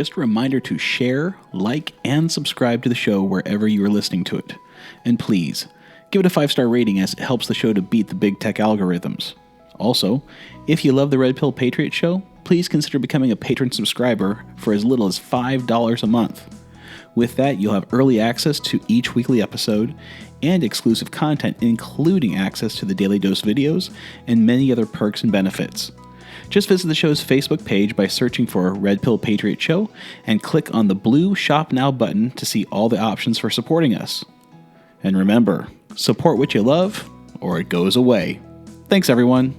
Just a reminder to share, like, and subscribe to the show wherever you are listening to it. And please, give it a 5-star rating as it helps the show to beat the big tech algorithms. Also, if you love the Red Pill Patriot show, please consider becoming a patron subscriber for as little as $5 a month. With that, you'll have early access to each weekly episode and exclusive content, including access to the Daily Dose videos and many other perks and benefits. Just visit the show's Facebook page by searching for Red Pill Patriot Show and click on the blue Shop Now button to see all the options for supporting us. And remember, support what you love or it goes away. Thanks, everyone.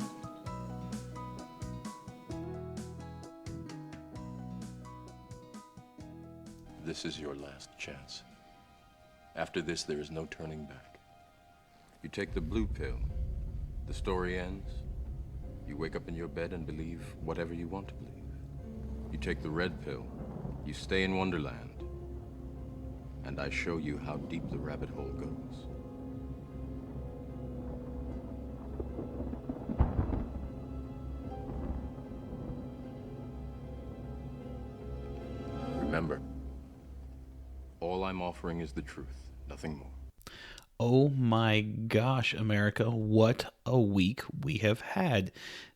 This is your last chance. After this, there is no turning back. You take the blue pill, the story ends. You wake up in your bed and believe whatever you want to believe. You take the red pill, you stay in Wonderland, and I show you how deep the rabbit hole goes. Remember, all I'm offering is the truth, nothing more. Oh my gosh, America, what a week we have had.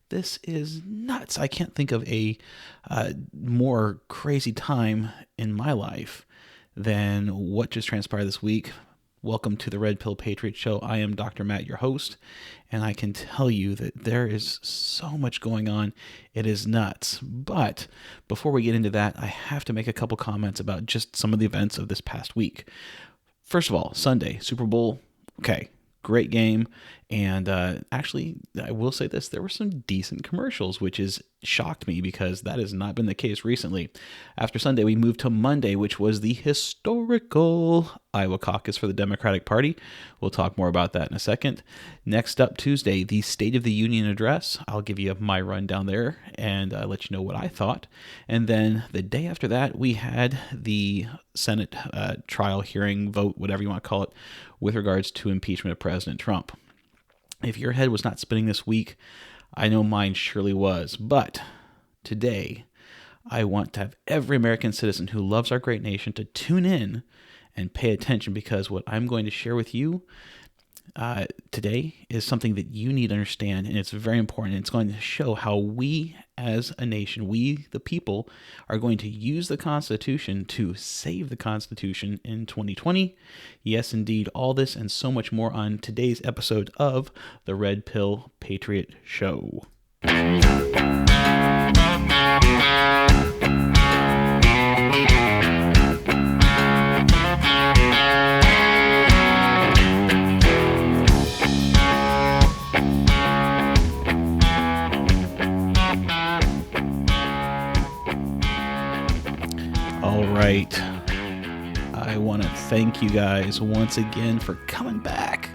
This is nuts. I can't think of a more crazy time in my life than what just transpired this week. Welcome to the Red Pill Patriot Show. I am Dr. Matt, your host, and I can tell you that there is so much going on. It is nuts. But before we get into that, I have to make a couple comments about just some of the events of this past week. First of all, Sunday, Super Bowl, okay, great game. And actually, I will say this, there were some decent commercials, which has shocked me because that has not been the case recently. After Sunday, we moved to Monday, which was the historical Iowa caucus for the Democratic Party. We'll talk more about that in a second. Next up, Tuesday, the State of the Union address. I'll give you my rundown there and let you know what I thought. And then the day after that, we had the Senate trial hearing, vote, whatever you want to call it, with regards to impeachment of President Trump. If your head was not spinning this week, I know mine surely was. But today, I want to have every American citizen who loves our great nation to tune in and pay attention, because what I'm going to share with you today is something that you need to understand, and it's very important. It's going to show how we as a nation, we the people, are going to use the Constitution to save the Constitution in 2020. Yes, indeed, all this and so much more on today's episode of the Red Pill Patriot Show. All right. I want to thank you guys once again for coming back.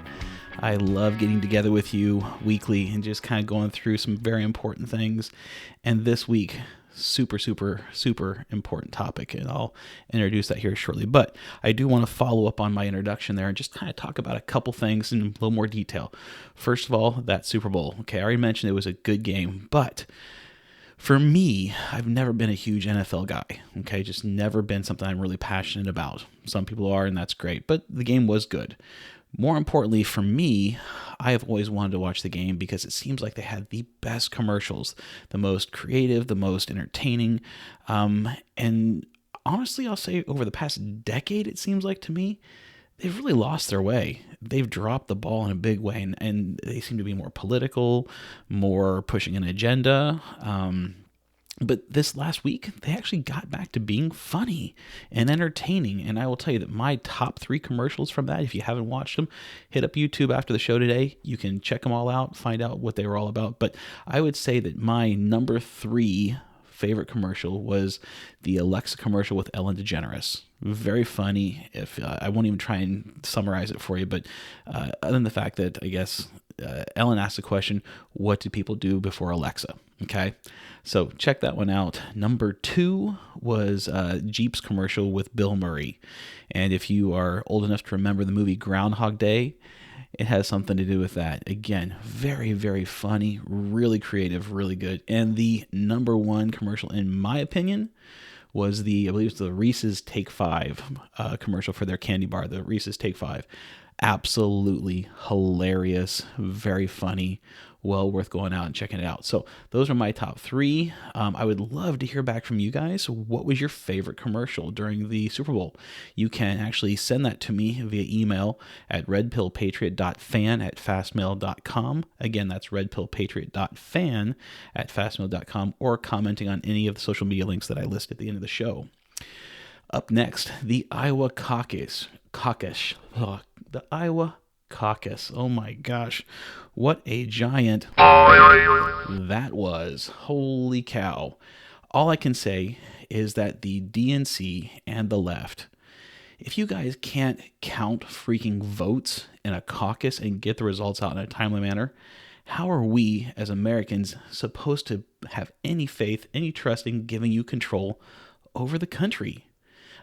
I love getting together with you weekly and just kind of going through some very important things. And this week, super important topic, and I'll introduce that here shortly. But I do want to follow up on my introduction there and just kind of talk about a couple things in a little more detail. First of all, that Super Bowl. Okay, I already mentioned it was a good game, but for me, I've never been a huge NFL guy, okay? Just never been something I'm really passionate about. Some people are, and that's great, but the game was good. More importantly, for me, I have always wanted to watch the game because it seems like they had the best commercials, the most creative, the most entertaining, and honestly, I'll say over the past decade, it seems like to me, they've really lost their way. They've dropped the ball in a big way, and they seem to be more political, more pushing an agenda. But this last week, they actually got back to being funny and entertaining. And I will tell you that my top 3 commercials from that, if you haven't watched them, hit up YouTube after the show today. You can check them all out, find out what they were all about. But I would say that my number 3 favorite commercial was the Alexa commercial with Ellen DeGeneres. Very funny. If I won't even try and summarize it for you, but other than the fact that I guess Ellen asked the question, what do people do before Alexa? Okay, so check that one out. Number 2 was Jeep's commercial with Bill Murray. And if you are old enough to remember the movie Groundhog Day, it has something to do with that. Again, very, very funny, really creative, really good. And the number 1 commercial, in my opinion, was I believe it's the Reese's Take 5 commercial for their candy bar, the Reese's Take 5. Absolutely hilarious, very funny, well worth going out and checking it out. So those are my top 3. I would love to hear back from you guys. What was your favorite commercial during the Super Bowl? You can actually send that to me via email at redpillpatriot.fan@fastmail.com. Again, that's redpillpatriot.fan@fastmail.com, or commenting on any of the social media links that I list at the end of the show. Up next, the Iowa caucus. The Iowa caucus. Oh my gosh, what a giant that was. Holy cow. All I can say is that the DNC and the left, if you guys can't count freaking votes in a caucus and get the results out in a timely manner, how are we as Americans supposed to have any faith, any trust in giving you control over the country?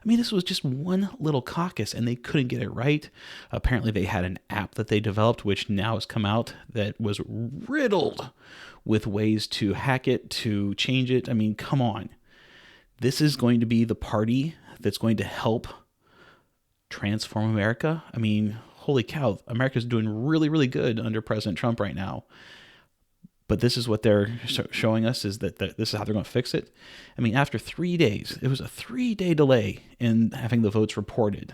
I mean, this was just one little caucus and they couldn't get it right. Apparently they had an app that they developed, which now has come out, that was riddled with ways to hack it, to change it. I mean, come on. This is going to be the party that's going to help transform America. I mean, holy cow, America's doing really, really good under President Trump right now. But this is what they're showing us, is that this is how they're going to fix it. I mean, after 3 days, it was a 3-day delay in having the votes reported.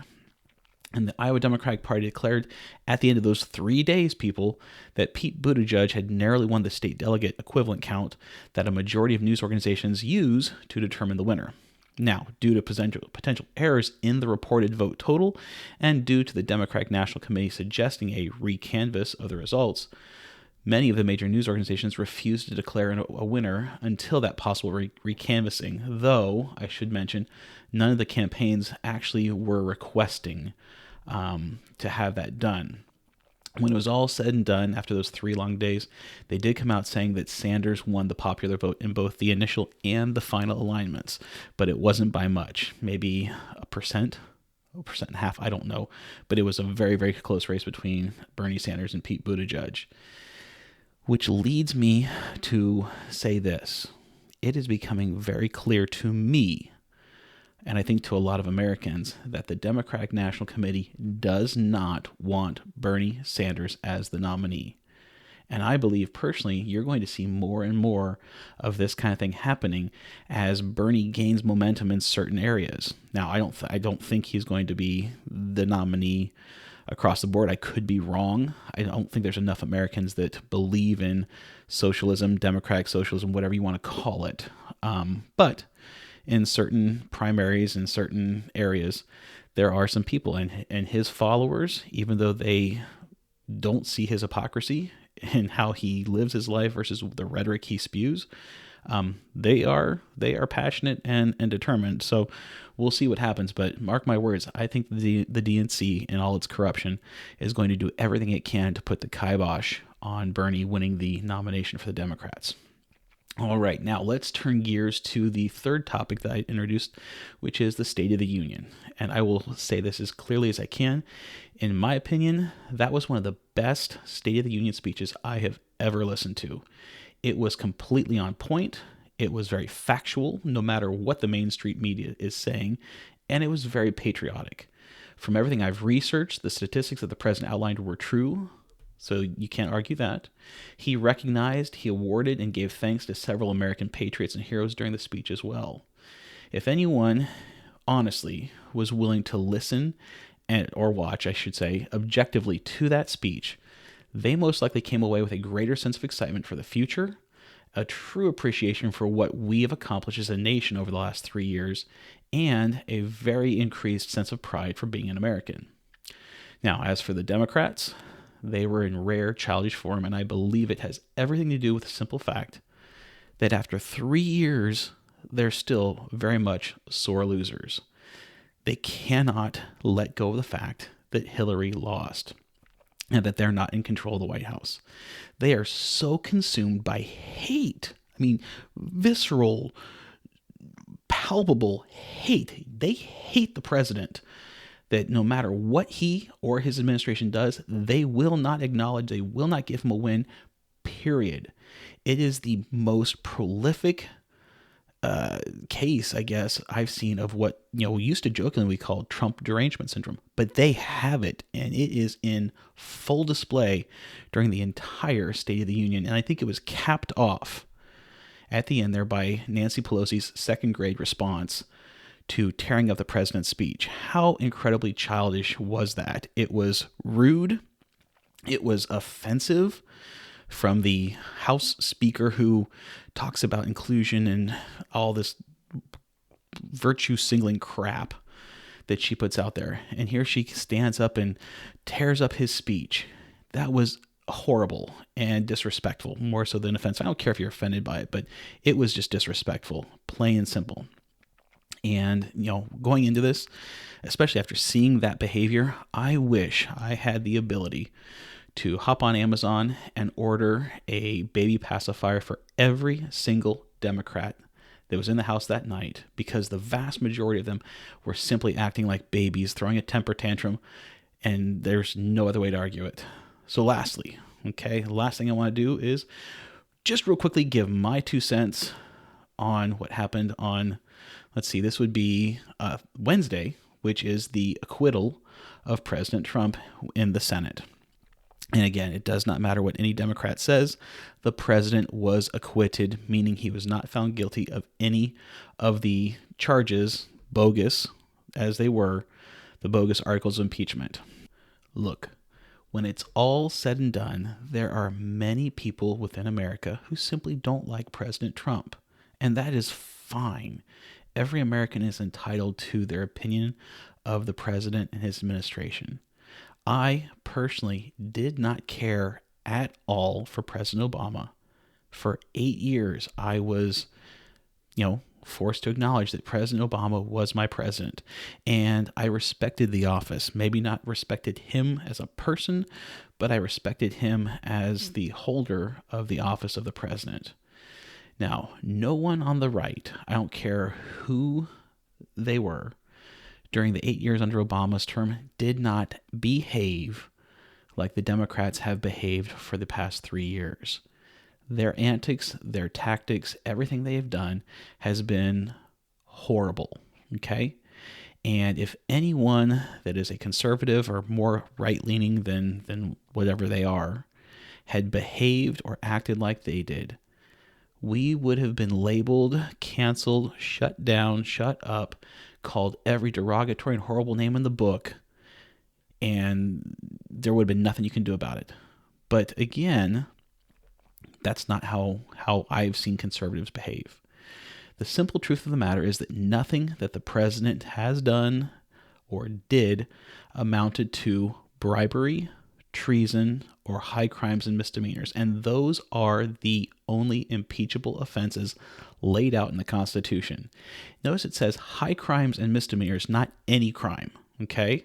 And the Iowa Democratic Party declared at the end of those 3 days, people, that Pete Buttigieg had narrowly won the state delegate equivalent count that a majority of news organizations use to determine the winner. Now, due to potential errors in the reported vote total, and due to the Democratic National Committee suggesting a recanvass of the results, many of the major news organizations refused to declare a winner until that possible recanvassing, though, I should mention, none of the campaigns actually were requesting to have that done. When it was all said and done, after those 3 long days, they did come out saying that Sanders won the popular vote in both the initial and the final alignments, but it wasn't by much, maybe a percent and a half, I don't know, but it was a very, very close race between Bernie Sanders and Pete Buttigieg. Which leads me to say this. It is becoming very clear to me, and I think to a lot of Americans, that the Democratic National Committee does not want Bernie Sanders as the nominee. And I believe personally you're going to see more and more of this kind of thing happening as Bernie gains momentum in certain areas. Now, I don't think he's going to be the nominee across the board. I could be wrong. I don't think there's enough Americans that believe in socialism, democratic socialism, whatever you want to call it. But in certain primaries, in certain areas, there are some people, and his followers, even though they don't see his hypocrisy in how he lives his life versus the rhetoric he spews, they are passionate and determined. So we'll see what happens. But mark my words, I think the DNC and all its corruption is going to do everything it can to put the kibosh on Bernie winning the nomination for the Democrats. All right, now let's turn gears to the third topic that I introduced, which is the State of the Union. And I will say this as clearly as I can. In my opinion, that was one of the best State of the Union speeches I have ever listened to. It was completely on point. It was very factual, no matter what the mainstream media is saying, and it was very patriotic. From everything I've researched, the statistics that the president outlined were true, so you can't argue that. He recognized, he awarded, and gave thanks to several American patriots and heroes during the speech as well. If anyone, honestly, was willing to listen or watch, I should say, objectively to that speech, they most likely came away with a greater sense of excitement for the future, a true appreciation for what we have accomplished as a nation over the last 3 years, and a very increased sense of pride for being an American. Now, as for the Democrats, they were in rare childish form, and I believe it has everything to do with the simple fact that after 3 years, they're still very much sore losers. They cannot let go of the fact that Hillary lost and that they're not in control of the White House. They are so consumed by hate. I mean, visceral, palpable hate. They hate the president, that no matter what he or his administration does, they will not acknowledge, they will not give him a win, period. It is the most prolific case, I guess, I've seen of what, we used to jokingly call Trump derangement syndrome, but they have it, and it is in full display during the entire State of the Union. And I think it was capped off at the end there by Nancy Pelosi's second grade response to tearing up the president's speech. How incredibly childish was that? It was rude. It was offensive from the House Speaker, who talks about inclusion and all this virtue signaling crap that she puts out there. And here she stands up and tears up his speech. That was horrible and disrespectful, more so than offensive. I don't care if you're offended by it, but it was just disrespectful, plain and simple. And, going into this, especially after seeing that behavior, I wish I had the ability to hop on Amazon and order a baby pacifier for every single Democrat that was in the House that night, because the vast majority of them were simply acting like babies, throwing a temper tantrum, and there's no other way to argue it. So lastly, the last thing I want to do is just real quickly give my 2 cents on what happened on, this would be Wednesday, which is the acquittal of President Trump in the Senate. And again, it does not matter what any Democrat says. The president was acquitted, meaning he was not found guilty of any of the charges, bogus as they were, the bogus articles of impeachment. Look, when it's all said and done, there are many people within America who simply don't like President Trump, and that is fine. Every American is entitled to their opinion of the president and his administration. I personally did not care at all for President Obama. For 8 years, I was, forced to acknowledge that President Obama was my president. And I respected the office. Maybe not respected him as a person, but I respected him as the holder of the office of the president. Now, no one on the right, I don't care who they were, during the 8 years under Obama's term, did not behave like the Democrats have behaved for the past 3 years. Their antics, their tactics, everything they have done has been horrible, okay? And if anyone that is a conservative or more right-leaning than whatever they are had behaved or acted like they did, we would have been labeled, canceled, shut down, shut up, called every derogatory and horrible name in the book, and there would have been nothing you can do about it. But again, that's not how I've seen conservatives behave. The simple truth of the matter is that nothing that the president has done or did amounted to bribery, treason, or high crimes and misdemeanors. And those are the only impeachable offenses laid out in the Constitution. Notice it says high crimes and misdemeanors, not any crime, okay?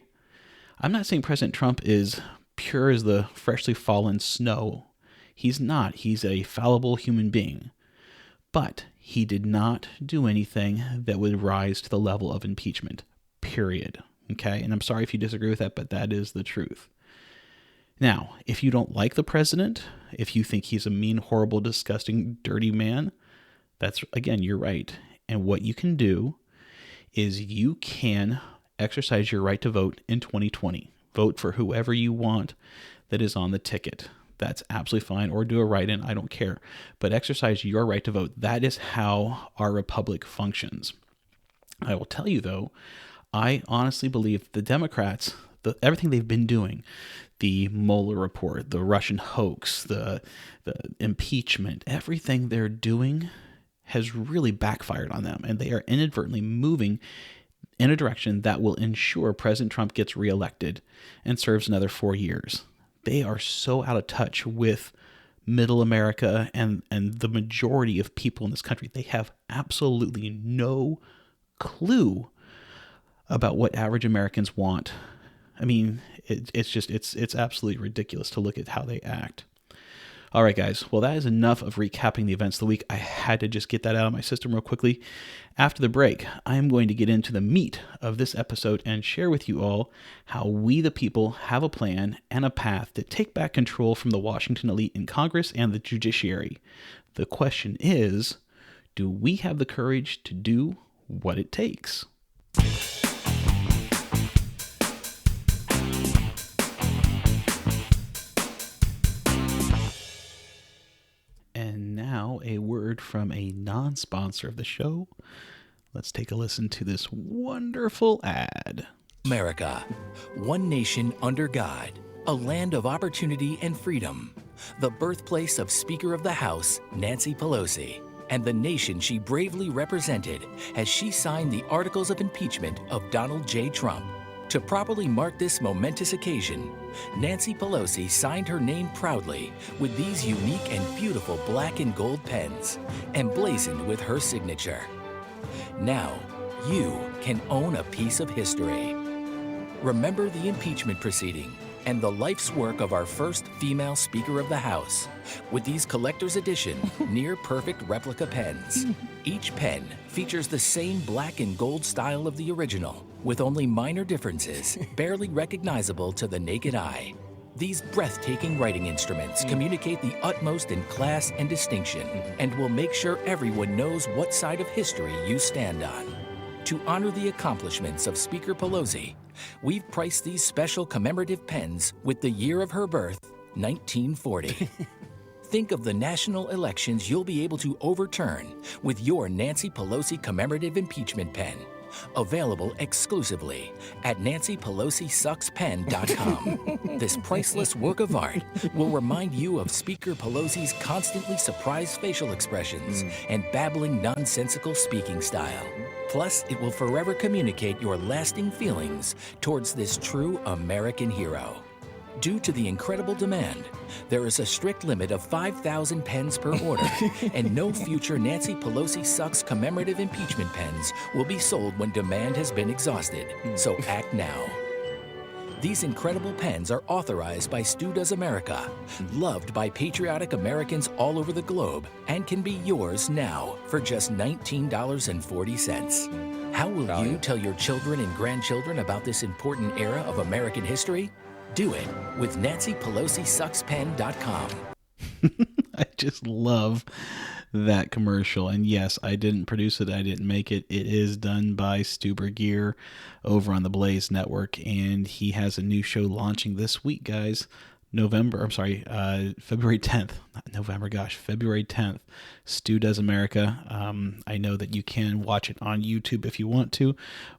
I'm not saying President Trump is pure as the freshly fallen snow. He's not. He's a fallible human being. But he did not do anything that would rise to the level of impeachment, period, okay? And I'm sorry if you disagree with that, but that is the truth. Now, if you don't like the president, if you think he's a mean, horrible, disgusting, dirty man, that's, again, you're right. And what you can do is you can exercise your right to vote in 2020. Vote for whoever you want that is on the ticket. That's absolutely fine. Or do a write-in. I don't care. But exercise your right to vote. That is how our republic functions. I will tell you, though, I honestly believe the Democrats, everything they've been doing, the Mueller report, the Russian hoax, the impeachment, everything they're doing has really backfired on them. And they are inadvertently moving in a direction that will ensure President Trump gets reelected and serves another 4 years. They are so out of touch with middle America and the majority of people in this country. They have absolutely no clue about what average Americans want. I mean, it's absolutely ridiculous to look at how they act. All right, guys. Well, that is enough of recapping the events of the week. I had to just get that out of my system real quickly. After the break, I am going to get into the meat of this episode and share with you all how we, the people, have a plan and a path to take back control from the Washington elite in Congress and the judiciary. The question is, Do we have the courage to do what it takes? And now a word from a non-sponsor of the show. Let's take a listen to this wonderful ad. America, one nation under God, a land of opportunity and freedom, the birthplace of Speaker of the House, Nancy Pelosi, and the nation she bravely represented as she signed the articles of impeachment of Donald J. Trump. To properly mark this momentous occasion, Nancy Pelosi signed her name proudly with these unique and beautiful black and gold pens, emblazoned with her signature. Now, you can own a piece of history. Remember the impeachment proceeding and the life's work of our first female Speaker of the House with these collector's edition, near-perfect replica pens. Each pen features the same black and gold style of the original, with only minor differences, barely recognizable to the naked eye. These breathtaking writing instruments communicate the utmost in class and distinction and will make sure everyone knows what side of history you stand on. To honor the accomplishments of Speaker Pelosi, we've priced these special commemorative pens with the year of her birth, 1940. Think of the national elections you'll be able to overturn with your Nancy Pelosi commemorative impeachment pen. Available exclusively at nancypelosisuckspen.com. This priceless work of art will remind you of Speaker Pelosi's constantly surprised facial expressions and babbling nonsensical speaking style. Plus, it will forever communicate your lasting feelings towards this true American hero. Due to the incredible demand, there is a strict limit of 5,000 pens per order, and no future Nancy Pelosi Sucks commemorative impeachment pens will be sold when demand has been exhausted, so act now. These incredible pens are authorized by Stu Does America, loved by patriotic Americans all over the globe, and can be yours now for just $19.40. How will you tell your children and grandchildren about this important era of American history? Do it with nancypelosisuckspen.com. I just love that commercial. And yes, I didn't produce it. I didn't make it. It is done by Stu Gear over on the Blaze Network. And he has a new show launching this week, guys. February 10th. Not November, gosh, February 10th. Stu Does America. I know that you can watch it on YouTube if you want to,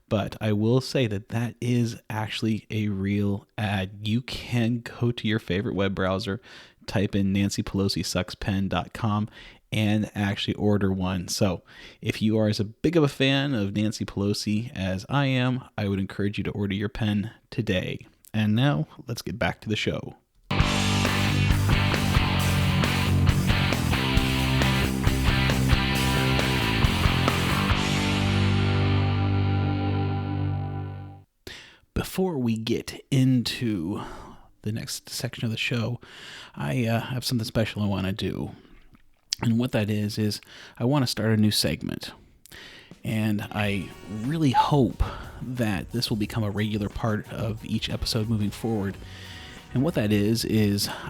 but I will say that that is actually a real ad. You can go to your favorite web browser, type in nancypelosisuckspen.com, and actually order one. So if you are as big of a fan of Nancy Pelosi as I am, I would encourage you to order your pen today. And now let's get back to the show. Before we get into the next section of the show, I have something special I want to do. And what that is I want to start a new segment. And I really hope that this will become a regular part of each episode moving forward. And what that is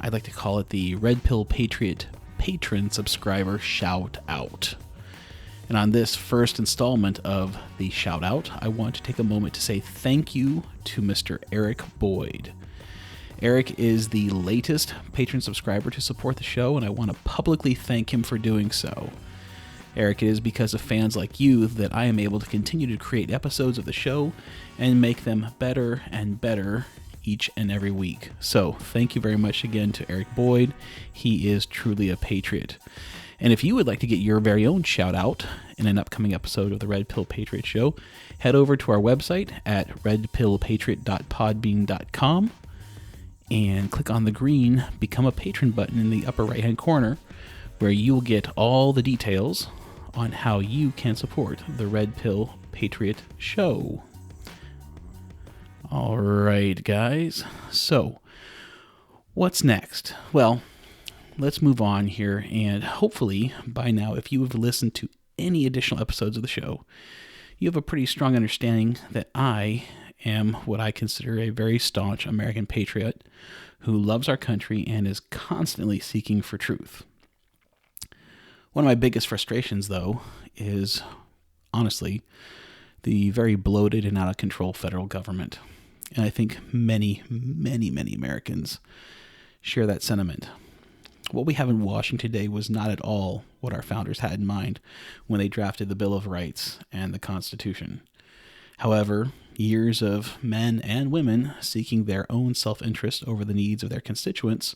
I'd like to call it the Red Pill Patriot Patron Subscriber Shout Out. And on this first installment of the shout out, I want to take a moment to say thank you to Mr. Eric Boyd. Eric is the latest patron subscriber to support the show, and I want to publicly thank him for doing so. Eric, it is because of fans like you that I am able to continue to create episodes of the show and make them better and better each and every week. So thank you very much again to Eric Boyd. He is truly a patriot. And if you would like to get your very own shout out in an upcoming episode of the Red Pill Patriot Show, head over to our website at redpillpatriot.podbean.com and click on the green Become a Patron button in the upper right hand corner, where you will get all the details on how you can support the Red Pill Patriot Show. All right, guys. So, what's next? Well, let's move on here, and hopefully by now, if you have listened to any additional episodes of the show, you have a pretty strong understanding that I am what I consider a very staunch American patriot who loves our country and is constantly seeking for truth. One of my biggest frustrations, though, is honestly the very bloated and out of control federal government. And I think many, many, many Americans share that sentiment. What we have in Washington today was not at all what our founders had in mind when they drafted the Bill of Rights and the Constitution. However, years of men and women seeking their own self-interest over the needs of their constituents,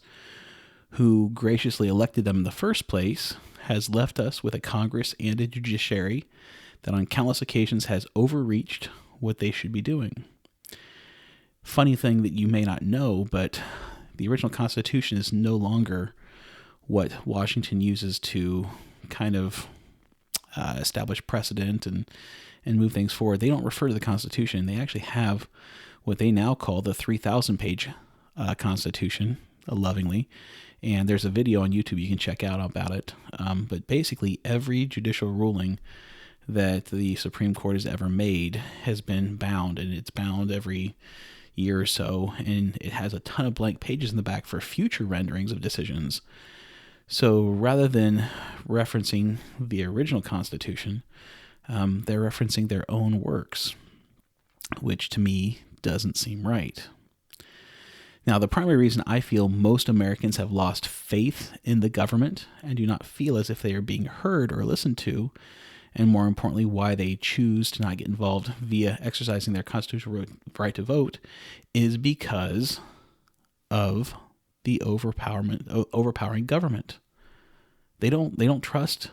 who graciously elected them in the first place, has left us with a Congress and a judiciary that on countless occasions has overreached what they should be doing. Funny thing that you may not know, but the original Constitution is no longer what Washington uses to kind of establish precedent and move things forward. They don't refer to the Constitution. They actually have what they now call the 3,000-page Constitution, lovingly. And there's a video on YouTube you can check out about it. But basically, every judicial ruling that the Supreme Court has ever made has been bound, and it's bound every year or so, and it has a ton of blank pages in the back for future renderings of decisions. So rather than referencing the original Constitution, they're referencing their own works, which to me doesn't seem right. Now, the primary reason I feel most Americans have lost faith in the government and do not feel as if they are being heard or listened to, and more importantly, why they choose to not get involved via exercising their constitutional right to vote, is because of the overpowering government. They don't trust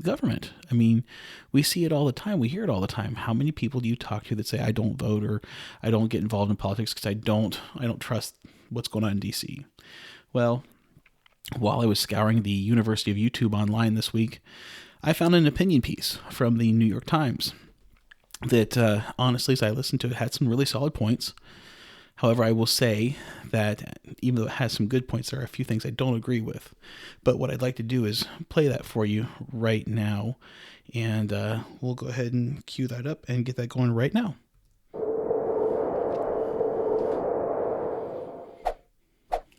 government. I mean, we see it all the time. We hear it all the time. How many people do you talk to that say, I don't vote, or I don't get involved in politics because I don't trust what's going on in D.C.? Well, while I was scouring the University of YouTube online this week, I found an opinion piece from the New York Times that, honestly, as I listened to it, had some really solid points. However, I will say that even though it has some good points, there are a few things I don't agree with. But what I'd like to do is play that for you right now. And we'll go ahead and cue that up and get that going right now.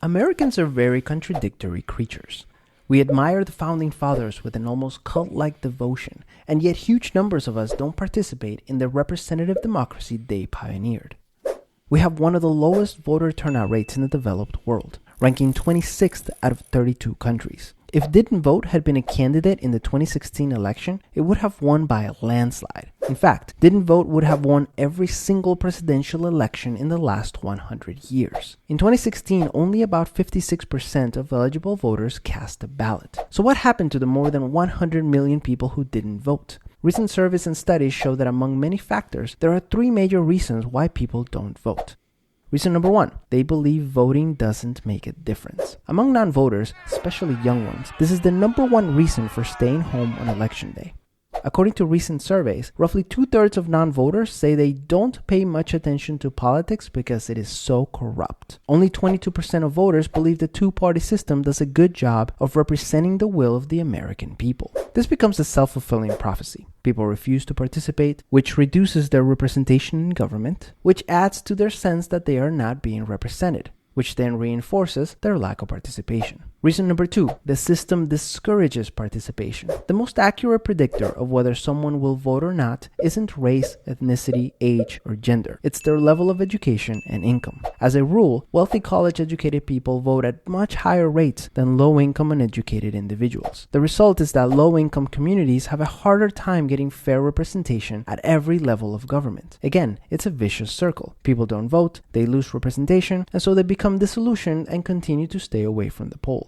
Americans are very contradictory creatures. We admire the Founding Fathers with an almost cult-like devotion, and yet huge numbers of us don't participate in the representative democracy they pioneered. We have one of the lowest voter turnout rates in the developed world, ranking 26th out of 32 countries. If Didn't Vote had been a candidate in the 2016 election, it would have won by a landslide. In fact, Didn't Vote would have won every single presidential election in the last 100 years. In 2016, only about 56% of eligible voters cast a ballot. So what happened to the more than 100 million people who didn't vote? Recent surveys and studies show that among many factors, there are three major reasons why people don't vote. Reason number one, they believe voting doesn't make a difference. Among non-voters, especially young ones, this is the number one reason for staying home on election day. According to recent surveys, roughly 2/3 of non-voters say they don't pay much attention to politics because it is so corrupt. Only 22% of voters believe the two-party system does a good job of representing the will of the American people. This becomes a self-fulfilling prophecy. People refuse to participate, which reduces their representation in government, which adds to their sense that they are not being represented, which then reinforces their lack of participation. Reason number two, the system discourages participation. The most accurate predictor of whether someone will vote or not isn't race, ethnicity, age, or gender. It's their level of education and income. As a rule, wealthy college-educated people vote at much higher rates than low-income uneducated individuals. The result is that low-income communities have a harder time getting fair representation at every level of government. Again, it's a vicious circle. People don't vote, they lose representation, and so they become disillusioned and continue to stay away from the polls.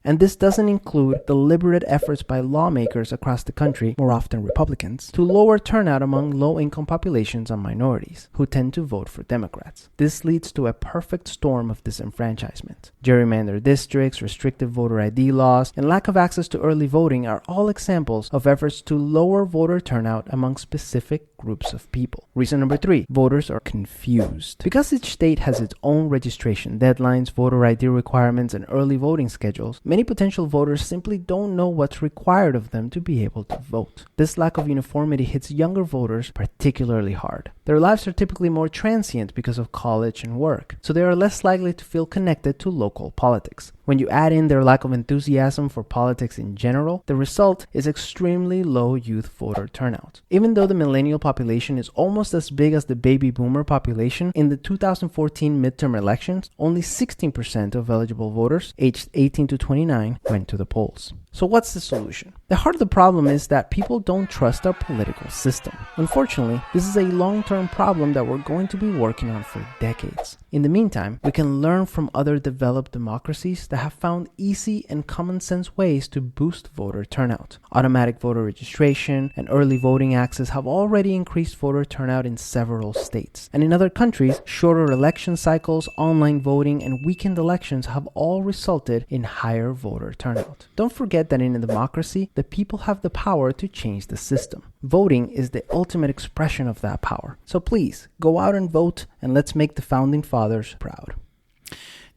And this doesn't include deliberate efforts by lawmakers across the country, more often Republicans, to lower turnout among low-income populations and minorities, who tend to vote for Democrats. This leads to a perfect storm of disenfranchisement. Gerrymandered districts, restrictive voter ID laws, and lack of access to early voting are all examples of efforts to lower voter turnout among specific groups of people. Reason number three, voters are confused. Because each state has its own registration deadlines, voter ID requirements, and early voting schedules, many potential voters simply don't know what's required of them to be able to vote. This lack of uniformity hits younger voters particularly hard. Their lives are typically more transient because of college and work, so they are less likely to feel connected to local politics. When you add in their lack of enthusiasm for politics in general, the result is extremely low youth voter turnout. Even though the millennial population is almost as big as the baby boomer population, in the 2014 midterm elections, only 16% of eligible voters aged 18 to 29 went to the polls. So what's the solution? The heart of the problem is that people don't trust our political system. Unfortunately, this is a long-term problem that we're going to be working on for decades. In the meantime, we can learn from other developed democracies that have found easy and common sense ways to boost voter turnout. Automatic voter registration and early voting access have already increased voter turnout in several states. And in other countries, shorter election cycles, online voting, and weekend elections have all resulted in higher voter turnout. Don't forget that in a democracy, the people have the power to change the system. Voting is the ultimate expression of that power. So please, go out and vote, and let's make the Founding Fathers proud.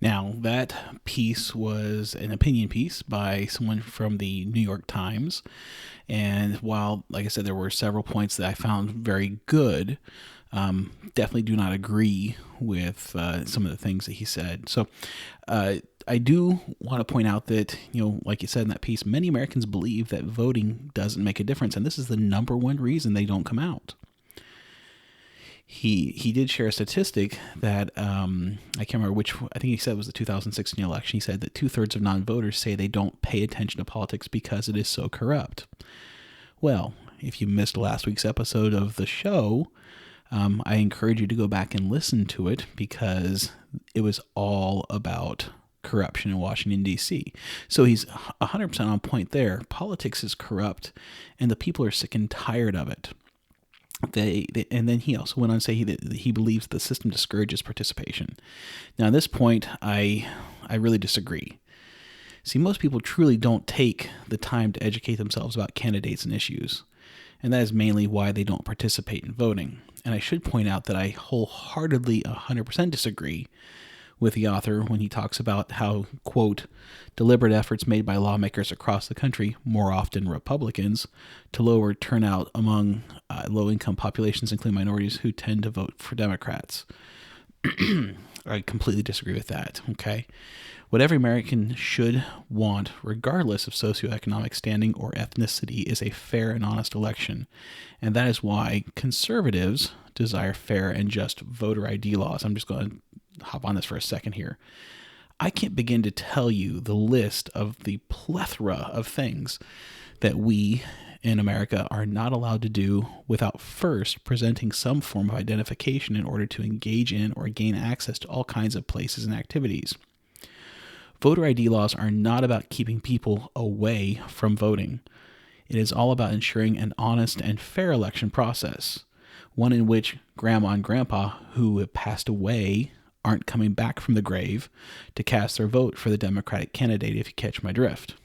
Now, that piece was an opinion piece by someone from the New York Times. And while, like I said, there were several points that I found very good, definitely do not agree with some of the things that he said. So I do want to point out that, like you said in that piece, many Americans believe that voting doesn't make a difference. And this is the number one reason they don't come out. He did share a statistic that I can't remember which. I think he said it was the 2016 election. He said that 2/3 of non-voters say they don't pay attention to politics because it is so corrupt. Well, if you missed last week's episode of the show, I encourage you to go back and listen to it because it was all about corruption in Washington, D.C. So he's 100% on point there. Politics is corrupt, and the people are sick and tired of it. And then he also went on to say that he believes the system discourages participation. Now, at this point, I really disagree. See, most people truly don't take the time to educate themselves about candidates and issues, and that is mainly why they don't participate in voting. And I should point out that I wholeheartedly 100% disagree with the author when he talks about how, quote, deliberate efforts made by lawmakers across the country, more often Republicans, to lower turnout among low-income populations, including minorities who tend to vote for Democrats. I completely disagree with that, okay? What every American should want, regardless of socioeconomic standing or ethnicity, is a fair and honest election. And that is why conservatives desire fair and just voter ID laws. I'm just going to hop on this for a second here. I can't begin to tell you the list of the plethora of things that we in America are not allowed to do without first presenting some form of identification in order to engage in or gain access to all kinds of places and activities. Voter ID laws are not about keeping people away from voting. It is all about ensuring an honest and fair election process, one in which grandma and grandpa who have passed away aren't coming back from the grave to cast their vote for the Democratic candidate, if you catch my drift.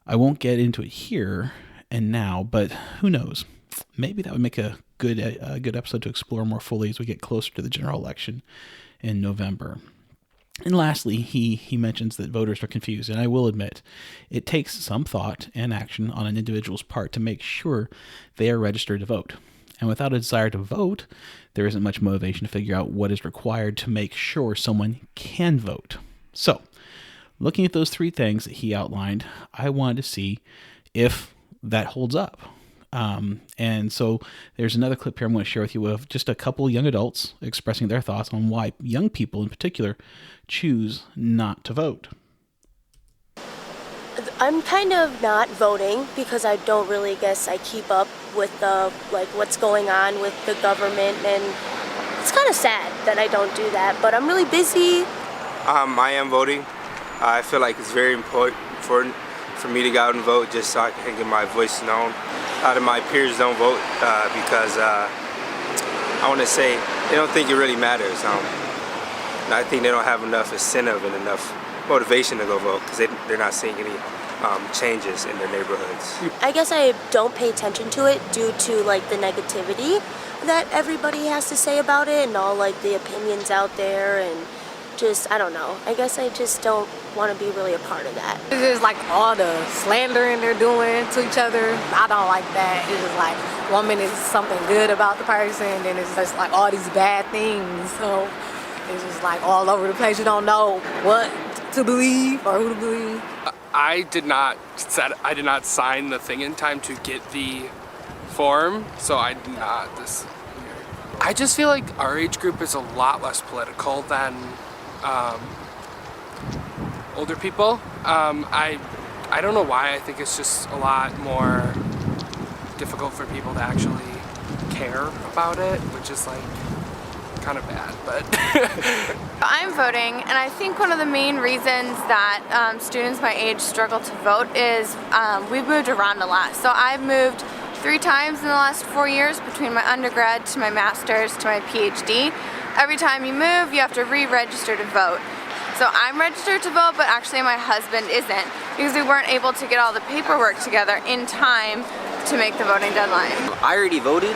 I won't get into it here and now, but who knows? Maybe that would make a good episode to explore more fully as we get closer to the general election in November. And lastly, he mentions that voters are confused, and I will admit, it takes some thought and action on an individual's part to make sure they are registered to vote. And without a desire to vote, there isn't much motivation to figure out what is required to make sure someone can vote. So, looking at those three things that he outlined, I wanted to see if that holds up. And so there's another clip here I'm going to share with you of just a couple young adults expressing their thoughts on why young people in particular choose not to vote. I'm kind of not voting because I don't really guess I keep up with what's going on with the government, and it's kind of sad that I don't do that, but I'm really busy. I am voting. I feel like it's very important for me to go out and vote just so I can get my voice known. A lot of my peers don't vote because I want to say they don't think it really matters. And I think they don't have enough incentive and enough motivation to go vote because they're not seeing any changes in their neighborhoods. I guess I don't pay attention to it due to the negativity that everybody has to say about it and all the opinions out there, and just, I don't know. I guess I just don't want to be really a part of that. It's just all the slandering they're doing to each other. I don't like that. It's just one minute it's something good about the person, then it's just all these bad things. So it's just all over the place. You don't know what to believe or who to believe. I did not sign the thing in time to get the form, so I did not this year. I just feel like our age group is a lot less political than older people. I don't know why. I think it's just a lot more difficult for people to actually care about it, which is like kind of bad, but I'm voting, and I think one of the main reasons that students my age struggle to vote is we've moved around a lot. So I've moved 3 times in the last 4 years, between my undergrad to my master's to my PhD. Every time you move, you have to re-register to vote. So I'm registered to vote, but actually my husband isn't, because we weren't able to get all the paperwork together in time to make the voting deadline. I already voted.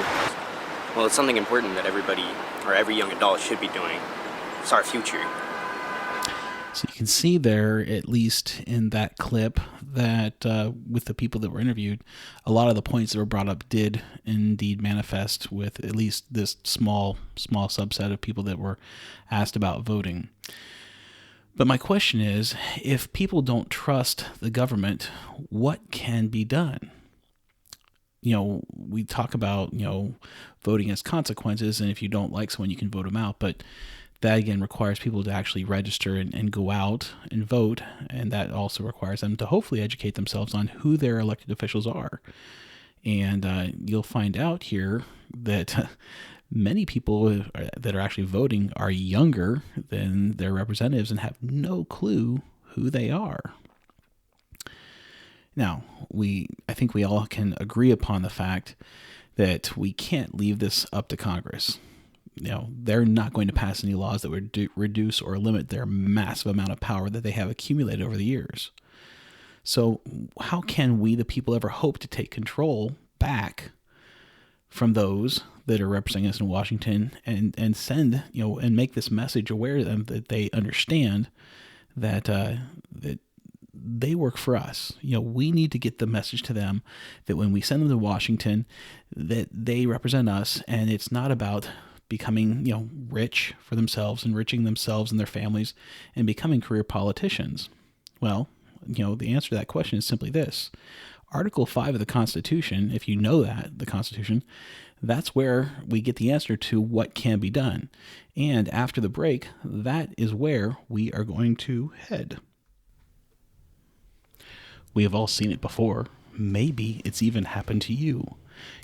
Well, it's something important that everybody, or every young adult, should be doing. It's our future. So you can see there, at least in that clip, that with the people that were interviewed, a lot of the points that were brought up did indeed manifest with at least this small subset of people that were asked about voting. But my question is, if people don't trust the government, what can be done? You know, we talk about, voting has consequences, and if you don't like someone, you can vote them out. But that, again, requires people to actually register and go out and vote. And that also requires them to hopefully educate themselves on who their elected officials are. And you'll find out here that many people that are actually voting are younger than their representatives and have no clue who they are. Now, I think we all can agree upon the fact that we can't leave this up to Congress. They're not going to pass any laws that would reduce or limit their massive amount of power that they have accumulated over the years. So how can we, the people, ever hope to take control back from those that are representing us in Washington and send, and make this message aware to them that they understand that that they work for us. We need to get the message to them that when we send them to Washington, that they represent us, and it's not about becoming, rich for themselves, enriching themselves and their families, and becoming career politicians. Well, the answer to that question is simply this. Article 5 of the Constitution, if you know that, the Constitution, that's where we get the answer to what can be done. And after the break, that is where we are going to head. We have all seen it before. Maybe it's even happened to you.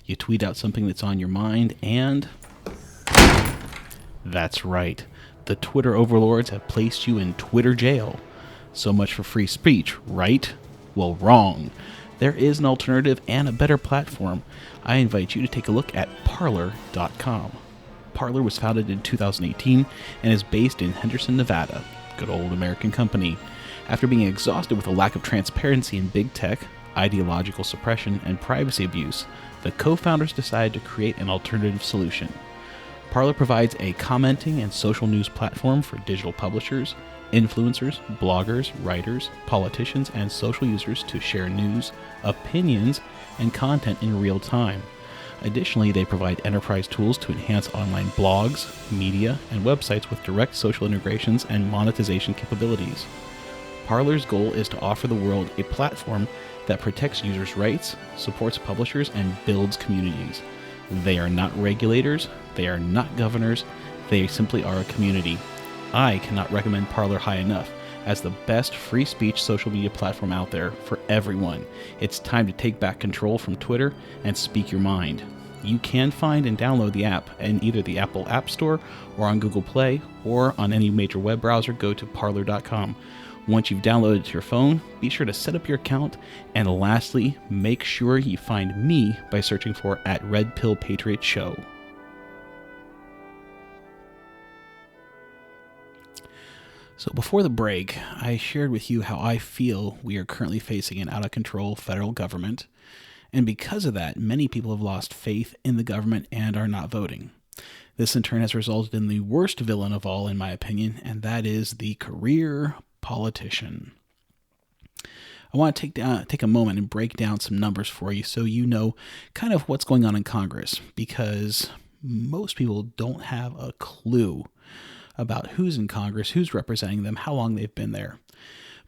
You tweet out something that's on your mind, and that's right. The Twitter overlords have placed you in Twitter jail. So much for free speech, right? Well, wrong. There is an alternative and a better platform. I invite you to take a look at Parler.com. Parler was founded in 2018 and is based in Henderson, Nevada. Good old American company. After being exhausted with a lack of transparency in big tech, ideological suppression, and privacy abuse, the co-founders decided to create an alternative solution. Parler provides a commenting and social news platform for digital publishers, influencers, bloggers, writers, politicians, and social users to share news, opinions, and content in real time. Additionally, they provide enterprise tools to enhance online blogs, media, and websites with direct social integrations and monetization capabilities. Parler's goal is to offer the world a platform that protects users' rights, supports publishers, and builds communities. They are not regulators, they are not governors, they simply are a community. I cannot recommend Parler high enough as the best free speech social media platform out there for everyone. It's time to take back control from Twitter and speak your mind. You can find and download the app in either the Apple App Store or on Google Play, or on any major web browser, go to Parler.com. Once you've downloaded it to your phone, be sure to set up your account, and lastly, make sure you find me by searching for @Red Pill Patriot Show. So before the break, I shared with you how I feel we are currently facing an out-of-control federal government, and because of that, many people have lost faith in the government and are not voting. This in turn has resulted in the worst villain of all, in my opinion, and that is the career politician. I want to take a moment and break down some numbers for you so you know kind of what's going on in Congress, because most people don't have a clue about who's in Congress, who's representing them, how long they've been there.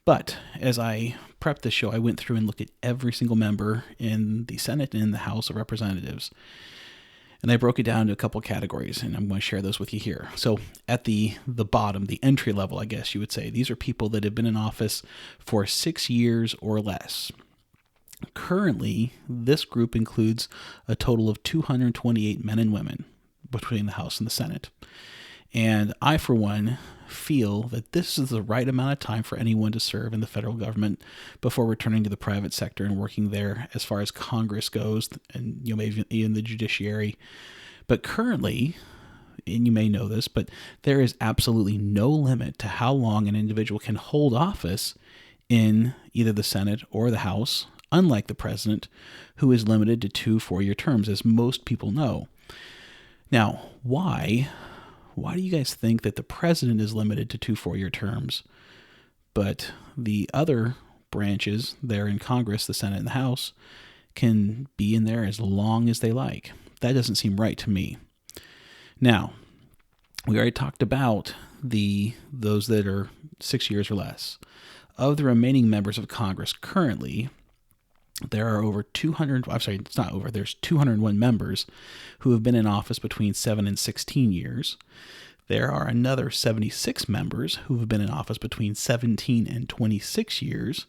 But as I prepped this show, I went through and looked at every single member in the Senate and in the House of Representatives. And I broke it down to a couple categories, and I'm going to share those with you here. So at the bottom, the entry level, I guess you would say, these are people that have been in office for 6 years or less. Currently, this group includes a total of 228 men and women between the House and the Senate. And I, for one, feel that this is the right amount of time for anyone to serve in the federal government before returning to the private sector and working there as far as Congress goes, and maybe in the judiciary. But currently, and you may know this, but there is absolutely no limit to how long an individual can hold office in either the Senate or the House, unlike the president, who is limited to 2 4-year terms, as most people know. Now, why do you guys think that the president is limited to 2 4-year terms, but the other branches there in Congress, the Senate and the House, can be in there as long as they like? That doesn't seem right to me. Now, we already talked about those that are 6 years or less. Of the remaining members of Congress currently, there are there's 201 members who have been in office between 7 and 16 years. There are another 76 members who have been in office between 17 and 26 years.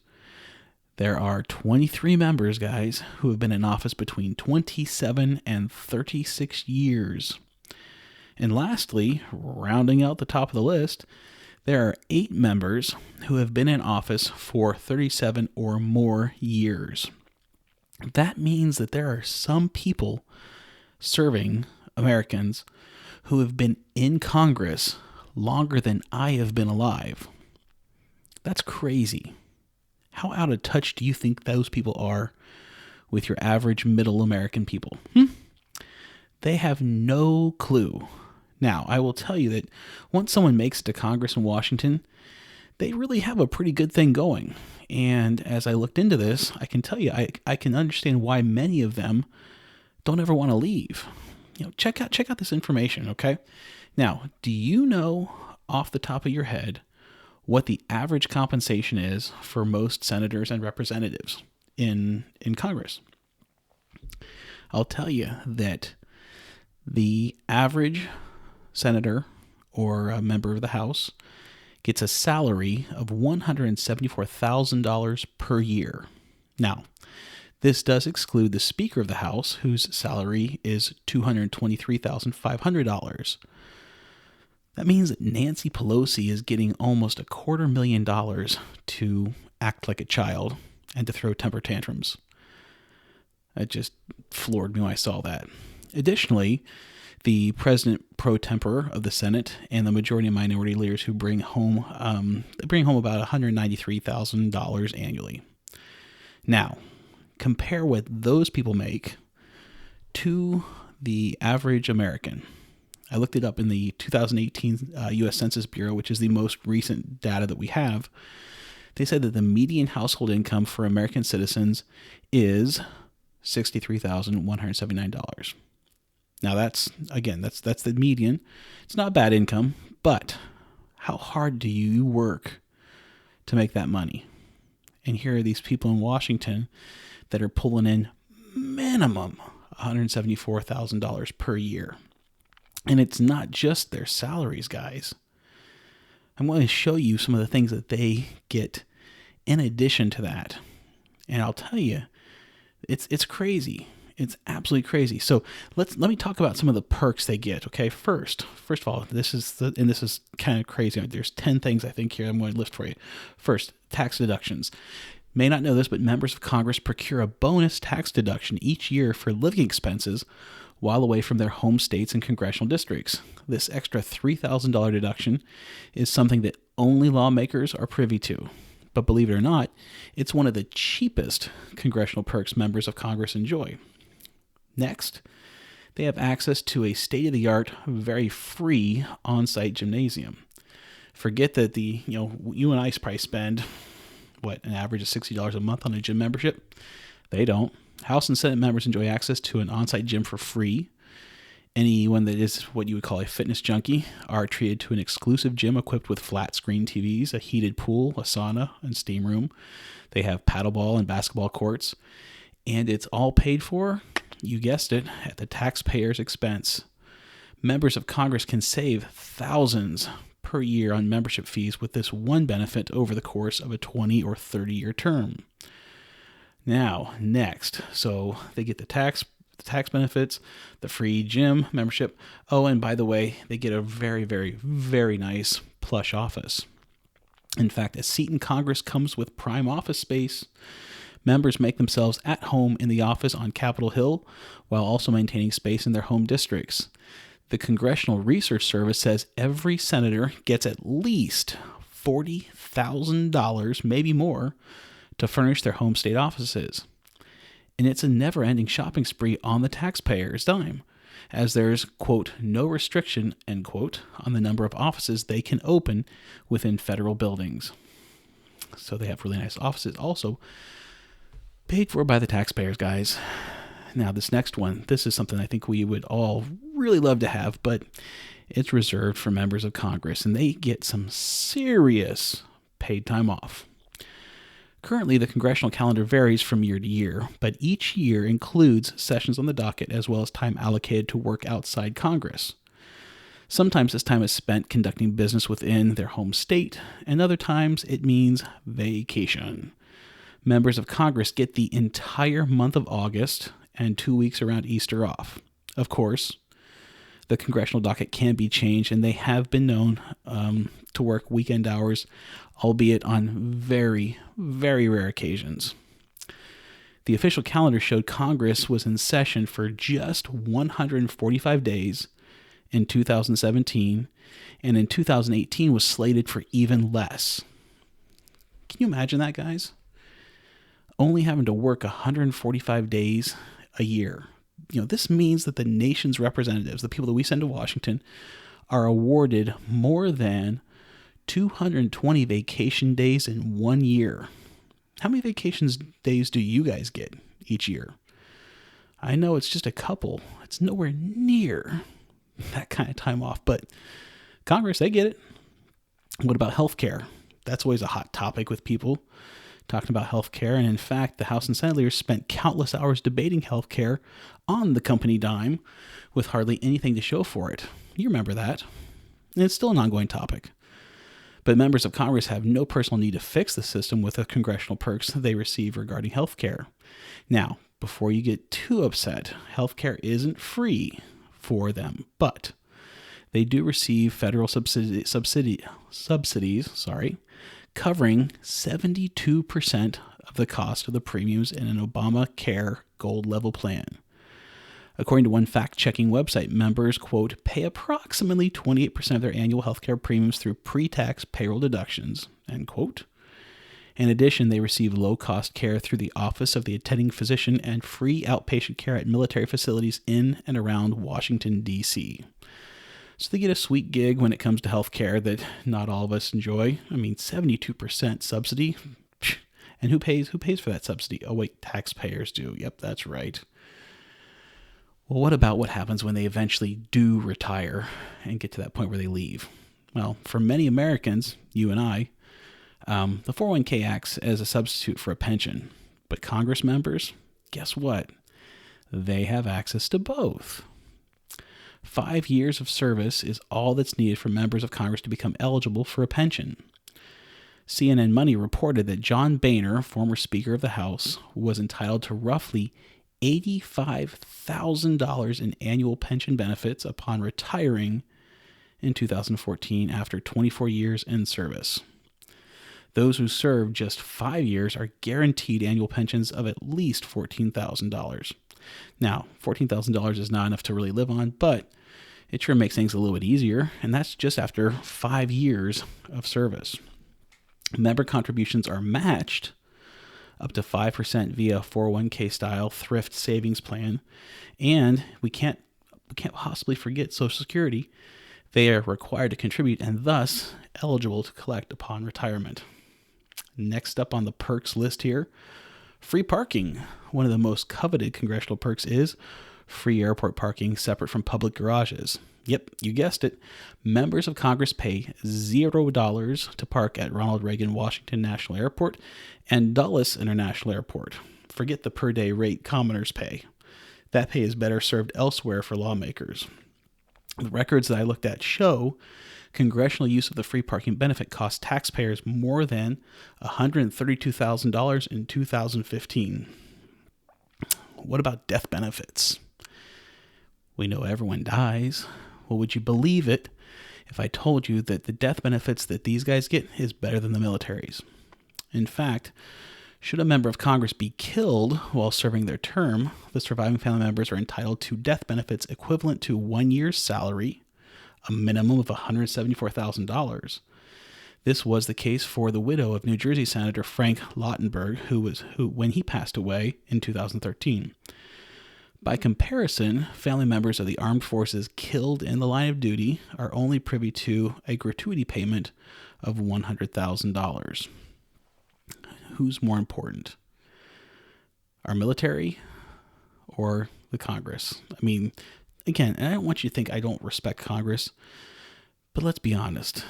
There are 23 members, guys, who have been in office between 27 and 36 years. And lastly, rounding out the top of the list, there are 8 members who have been in office for 37 or more years. That means that there are some people serving Americans who have been in Congress longer than I have been alive. That's crazy. How out of touch do you think those people are with your average middle American people? They have no clue. Now, I will tell you that once someone makes it to Congress in Washington, they really have a pretty good thing going. And as I looked into this, I can tell you, I can understand why many of them don't ever want to leave. Check out this information, okay? Now, do you know off the top of your head what the average compensation is for most senators and representatives in Congress? I'll tell you that the average senator or a member of the House gets a salary of $174,000 per year. Now, this does exclude the Speaker of the House, whose salary is $223,500. That means that Nancy Pelosi is getting almost $250,000 to act like a child and to throw temper tantrums. It just floored me when I saw that. Additionally, the president pro tempore of the Senate and the majority and minority leaders who bring home about $193,000 annually. Now, compare what those people make to the average American. I looked it up in the 2018 U.S. Census Bureau, which is the most recent data that we have. They said that the median household income for American citizens is $63,179. Now that's the median. It's not bad income, but how hard do you work to make that money? And here are these people in Washington that are pulling in minimum $174,000 per year. And it's not just their salaries, guys. I'm going to show you some of the things that they get in addition to that. And I'll tell you, it's crazy. It's absolutely crazy. So let me talk about some of the perks they get. Okay, first of all, this is kind of crazy. There's 10 things I think here I'm going to list for you. First, tax deductions. May not know this, but members of Congress procure a bonus tax deduction each year for living expenses while away from their home states and congressional districts. This extra $3,000 deduction is something that only lawmakers are privy to. But believe it or not, it's one of the cheapest congressional perks members of Congress enjoy. Next, they have access to a state-of-the-art, very free on-site gymnasium. Forget that you and I probably spend, an average of $60 a month on a gym membership? They don't. House and Senate members enjoy access to an on-site gym for free. Anyone that is what you would call a fitness junkie are treated to an exclusive gym equipped with flat screen TVs, a heated pool, a sauna, and steam room. They have paddleball and basketball courts. And it's all paid for, you guessed it, at the taxpayer's expense. Members of Congress can save thousands per year on membership fees with this one benefit over the course of a 20 or 30-year term. Now, next, so they get the tax benefits, the free gym membership. Oh, and by the way, they get a very, very, very nice plush office. In fact, a seat in Congress comes with prime office space. Members make themselves at home in the office on Capitol Hill while also maintaining space in their home districts. The Congressional Research Service says every senator gets at least $40,000, maybe more, to furnish their home state offices. And it's a never-ending shopping spree on the taxpayer's dime, as there's, quote, no restriction, end quote, on the number of offices they can open within federal buildings. So they have really nice offices also paid for by the taxpayers, guys. Now, this next one, this is something I think we would all really love to have, but it's reserved for members of Congress, and they get some serious paid time off. Currently, the congressional calendar varies from year to year, but each year includes sessions on the docket as well as time allocated to work outside Congress. Sometimes this time is spent conducting business within their home state, and other times it means vacation. Members of Congress get the entire month of August and 2 weeks around Easter off. Of course, the congressional docket can be changed, and they have been known to work weekend hours, albeit on very, very rare occasions. The official calendar showed Congress was in session for just 145 days in 2017, and in 2018 was slated for even less. Can you imagine that, guys? Only having to work 145 days a year. This means that the nation's representatives, the people that we send to Washington, are awarded more than 220 vacation days in 1 year. How many vacation days do you guys get each year? I know it's just a couple. It's nowhere near that kind of time off, but Congress, they get it. What about health care? That's always a hot topic with people talking about health care. And in fact, the House and Senate leaders spent countless hours debating health care on the company dime with hardly anything to show for it. You remember that. And it's still an ongoing topic. But members of Congress have no personal need to fix the system with the congressional perks they receive regarding health care. Now, before you get too upset, health care isn't free for them, but they do receive federal subsidies, covering 72% of the cost of the premiums in an Obamacare Gold level plan. According to one fact-checking website, members, quote, pay approximately 28% of their annual healthcare premiums through pre-tax payroll deductions, end quote. In addition, they receive low-cost care through the Office of the Attending Physician and free outpatient care at military facilities in and around Washington, D.C. So they get a sweet gig when it comes to health care that not all of us enjoy. I mean, 72% subsidy. And who pays for that subsidy? Oh, wait, taxpayers do. Yep, that's right. Well, what about what happens when they eventually do retire and get to that point where they leave? Well, for many Americans, you and I, the 401k acts as a substitute for a pension. But Congress members, guess what? They have access to both. 5 years of service is all that's needed for members of Congress to become eligible for a pension. CNN Money reported that John Boehner, former Speaker of the House, was entitled to roughly $85,000 in annual pension benefits upon retiring in 2014 after 24 years in service. Those who served just 5 years are guaranteed annual pensions of at least $14,000. Now, $14,000 is not enough to really live on, but it sure makes things a little bit easier, and that's just after 5 years of service. Member contributions are matched up to 5% via 401k style thrift savings plan, and we can't possibly forget Social Security. They are required to contribute and thus eligible to collect upon retirement. Next up on the perks list here, free parking. One of the most coveted congressional perks is free airport parking separate from public garages. Yep, you guessed it. Members of Congress pay $0 to park at Ronald Reagan Washington National Airport and Dulles International Airport. Forget the per-day rate commoners pay. That pay is better served elsewhere for lawmakers. The records that I looked at show congressional use of the free parking benefit cost taxpayers more than $132,000 in 2015. What about death benefits? We know everyone dies. Well, would you believe it if I told you that the death benefits that these guys get is better than the military's? In fact, should a member of Congress be killed while serving their term, the surviving family members are entitled to death benefits equivalent to 1 year's salary, a minimum of $174,000. This was the case for the widow of New Jersey Senator Frank Lautenberg, who when he passed away in 2013. By comparison, family members of the armed forces killed in the line of duty are only privy to a gratuity payment of $100,000. Who's more important? Our military or the Congress? I mean, again, and I don't want you to think I don't respect Congress, but let's be honest.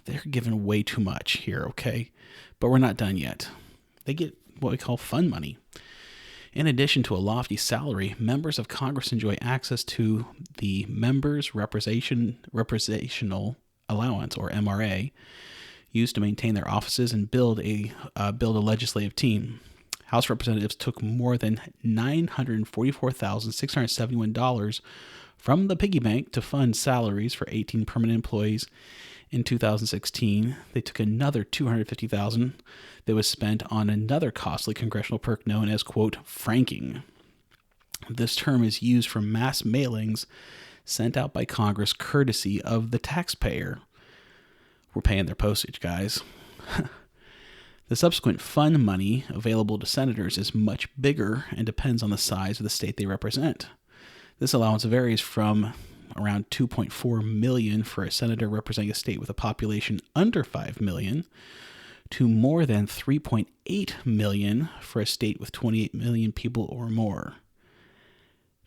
They're given way too much here, okay? But we're not done yet. They get what we call fun money. In addition to a lofty salary, members of Congress enjoy access to the Members Representational Allowance, or MRA, used to maintain their offices and build a legislative team. House representatives took more than $944,671 from the piggy bank to fund salaries for 18 permanent employees. In 2016, they took another $250,000 that was spent on another costly congressional perk known as, quote, franking. This term is used for mass mailings sent out by Congress courtesy of the taxpayer. We're paying their postage, guys. The subsequent fund money available to senators is much bigger and depends on the size of the state they represent. This allowance varies from around $2.4 million for a senator representing a state with a population under 5 million to more than $3.8 million for a state with 28 million people or more.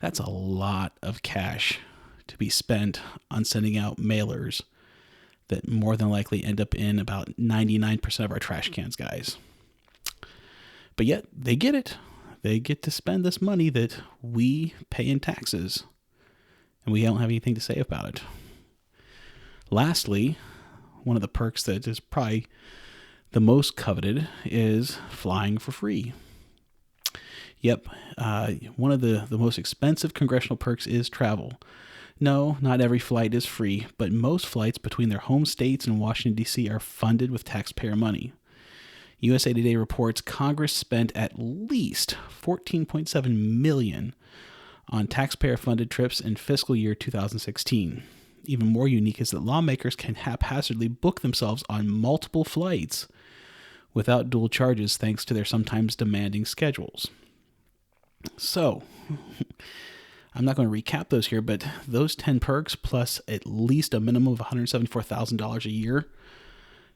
That's a lot of cash to be spent on sending out mailers that more than likely end up in about 99% of our trash cans, guys. But yet, they get it. They get to spend this money that we pay in taxes, and we don't have anything to say about it. Lastly, one of the perks that is probably the most coveted is flying for free. Yep, one of the most expensive congressional perks is travel. No, not every flight is free, but most flights between their home states and Washington, D.C. are funded with taxpayer money. USA Today reports Congress spent at least $14.7 million on taxpayer-funded trips in fiscal year 2016. Even more unique is that lawmakers can haphazardly book themselves on multiple flights without dual charges thanks to their sometimes demanding schedules. So, I'm not going to recap those here, but those 10 perks plus at least a minimum of $174,000 a year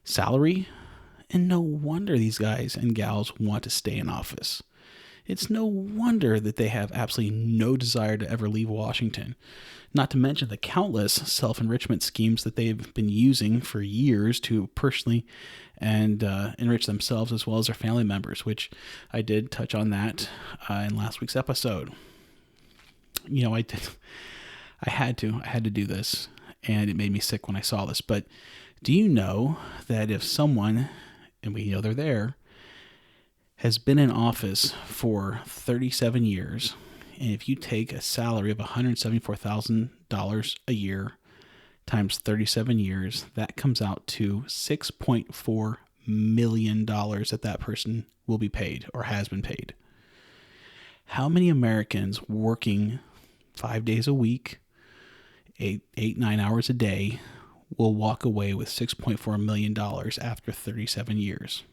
salary, and no wonder these guys and gals want to stay in office. It's no wonder that they have absolutely no desire to ever leave Washington, not to mention the countless self-enrichment schemes that they've been using for years to personally and enrich themselves as well as their family members, which I did touch on that in last week's episode. You know, I had to do this, and it made me sick when I saw this. But do you know that if someone, and we know they're there, has been in office for 37 years, and if you take a salary of $174,000 a year times 37 years, that comes out to $6.4 million that person will be paid or has been paid. How many Americans working 5 days a week, 9 hours a day, will walk away with $6.4 million after 37 years?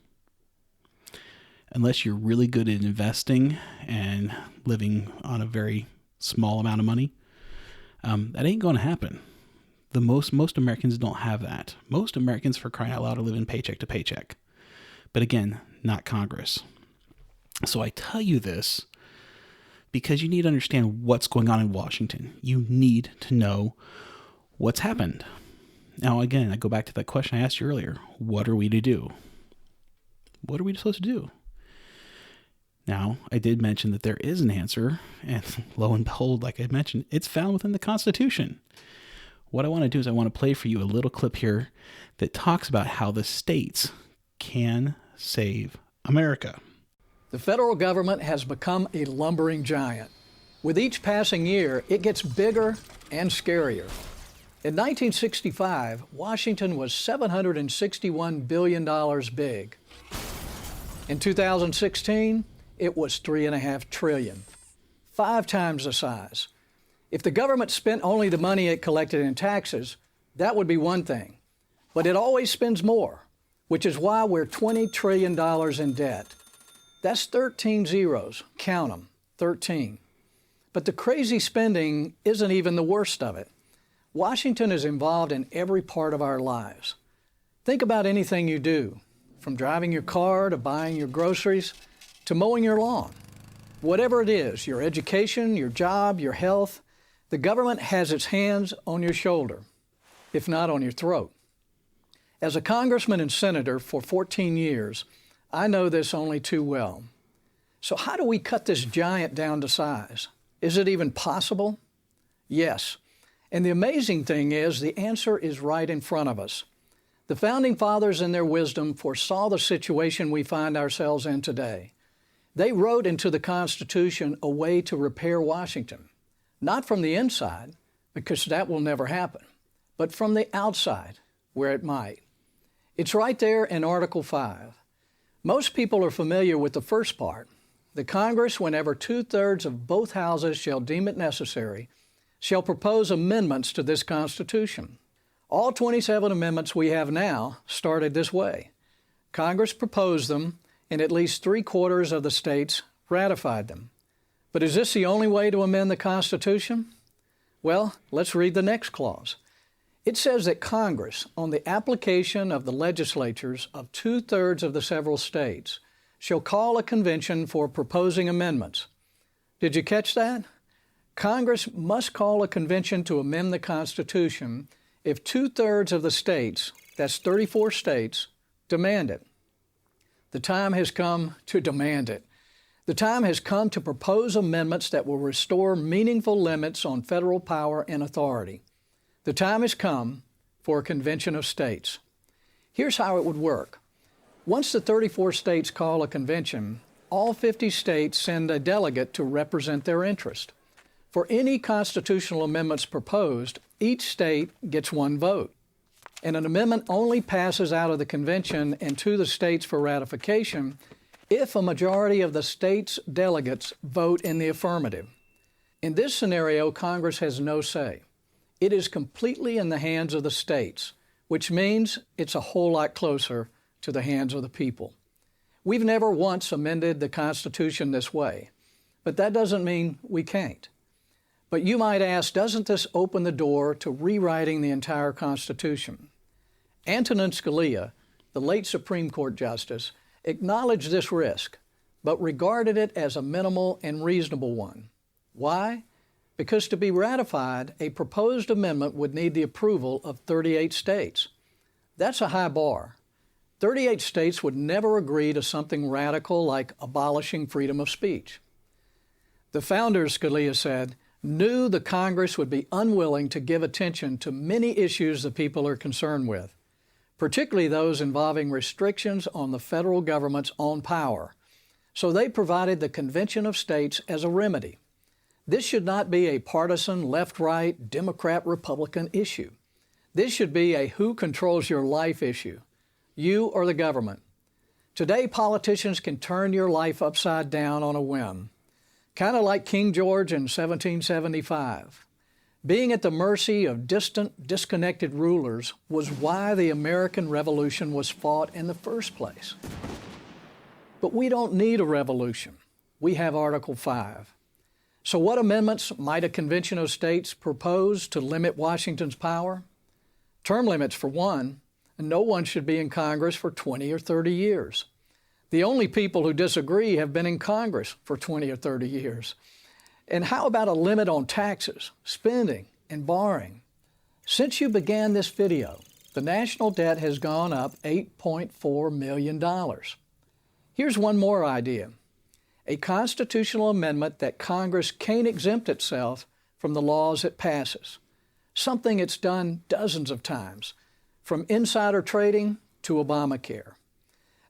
Unless you're really good at investing and living on a very small amount of money, that ain't going to happen. Most Americans don't have that. Most Americans, for crying out loud, are living paycheck to paycheck. But again, not Congress. So I tell you this because you need to understand what's going on in Washington. You need to know what's happened. Now, again, I go back to that question I asked you earlier. What are we to do? What are we supposed to do? Now, I did mention that there is an answer, and lo and behold, like I mentioned, it's found within the Constitution. What I want to do is I want to play for you a little clip here that talks about how the states can save America. The federal government has become a lumbering giant. With each passing year, it gets bigger and scarier. In 1965, Washington was $761 billion big. In 2016, it was $3.5 trillion, 5 times the size. If the government spent only the money it collected in taxes, that would be one thing. But it always spends more, which is why we're $20 trillion in debt. That's 13 zeros. Count them, 13. But the crazy spending isn't even the worst of it. Washington is involved in every part of our lives. Think about anything you do, from driving your car to buying your groceries to mowing your lawn. Whatever it is, your education, your job, your health, the government has its hands on your shoulder, if not on your throat. As a congressman and senator for 14 years, I know this only too well. So how do we cut this giant down to size? Is it even possible? Yes. And the amazing thing is the answer is right in front of us. The Founding Fathers in their wisdom foresaw the situation we find ourselves in today. They wrote into the Constitution a way to repair Washington, not from the inside, because that will never happen, but from the outside, where it might. It's right there in Article 5. Most people are familiar with the first part. The Congress, whenever 2/3 of both houses shall deem it necessary, shall propose amendments to this Constitution. All 27 amendments we have now started this way. Congress proposed them, and at least 3/4 of the states ratified them. But is this the only way to amend the Constitution? Well, let's read the next clause. It says that Congress, on the application of the legislatures of 2/3 of the several states, shall call a convention for proposing amendments. Did you catch that? Congress must call a convention to amend the Constitution if 2/3 of the states, that's 34 states, demand it. The time has come to demand it. The time has come to propose amendments that will restore meaningful limits on federal power and authority. The time has come for a convention of states. Here's how it would work. Once the 34 states call a convention, all 50 states send a delegate to represent their interest. For any constitutional amendments proposed, each state gets 1 vote. And an amendment only passes out of the convention and to the states for ratification if a majority of the state's delegates vote in the affirmative. In this scenario, Congress has no say. It is completely in the hands of the states, which means it's a whole lot closer to the hands of the people. We've never once amended the Constitution this way, but that doesn't mean we can't. But you might ask, doesn't this open the door to rewriting the entire Constitution? Antonin Scalia, the late Supreme Court Justice, acknowledged this risk, but regarded it as a minimal and reasonable one. Why? Because to be ratified, a proposed amendment would need the approval of 38 states. That's a high bar. 38 states would never agree to something radical like abolishing freedom of speech. The founders, Scalia said, knew the Congress would be unwilling to give attention to many issues the people are concerned with, particularly those involving restrictions on the federal government's own power. So they provided the Convention of States as a remedy. This should not be a partisan left-right, Democrat-Republican issue. This should be a who controls your life issue, you or the government. Today, politicians can turn your life upside down on a whim, kind of like King George in 1775. Being at the mercy of distant, disconnected rulers was why the American Revolution was fought in the first place. But we don't need a revolution. We have Article 5. So what amendments might a convention of states propose to limit Washington's power? Term limits, for one, and no one should be in Congress for 20 or 30 years. The only people who disagree have been in Congress for 20 or 30 years. And how about a limit on taxes, spending, and borrowing? Since you began this video, the national debt has gone up $8.4 million. Here's one more idea. A constitutional amendment that Congress can't exempt itself from the laws it passes. Something it's done dozens of times, from insider trading to Obamacare.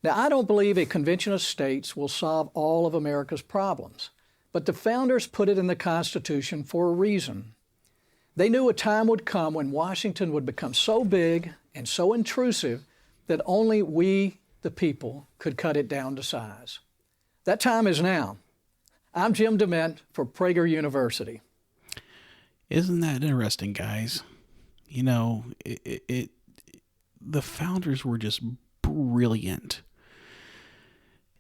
Now, I don't believe a convention of states will solve all of America's problems, but the founders put it in the Constitution for a reason. They knew a time would come when Washington would become so big and so intrusive that only we, the people, could cut it down to size. That time is now. I'm Jim DeMint for Prager University. Isn't that interesting, guys? You know, the founders were just brilliant.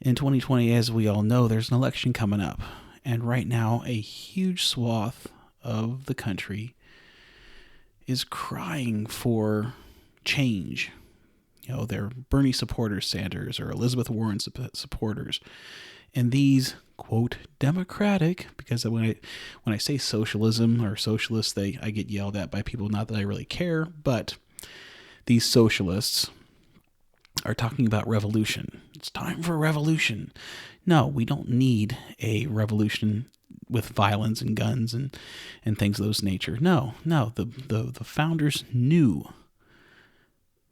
In 2020, as we all know, there's an election coming up. And right now, a huge swath of the country is crying for change. You know, they're Bernie supporters, Sanders, or Elizabeth Warren supporters. And these, quote, democratic, because when I say socialism or socialists, I get yelled at by people, not that I really care, but these socialists are talking about revolution. It's time for a revolution. No, we don't need a revolution with violence and guns and things of those nature. No, the founders knew.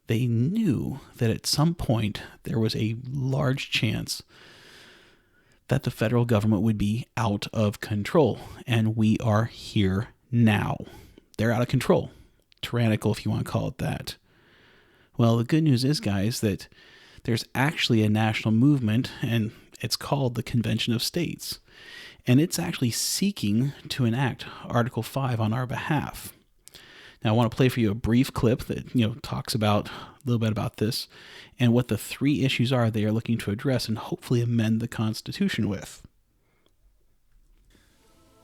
They knew that at some point there was a large chance that the federal government would be out of control. And we are here now. They're out of control. Tyrannical, if you want to call it that. Well, the good news is, guys, that there's actually a national movement, and it's called the Convention of States. And it's actually seeking to enact Article 5 on our behalf. Now, I want to play for you a brief clip that, talks about a little bit about this and what the three issues are they are looking to address and hopefully amend the Constitution with.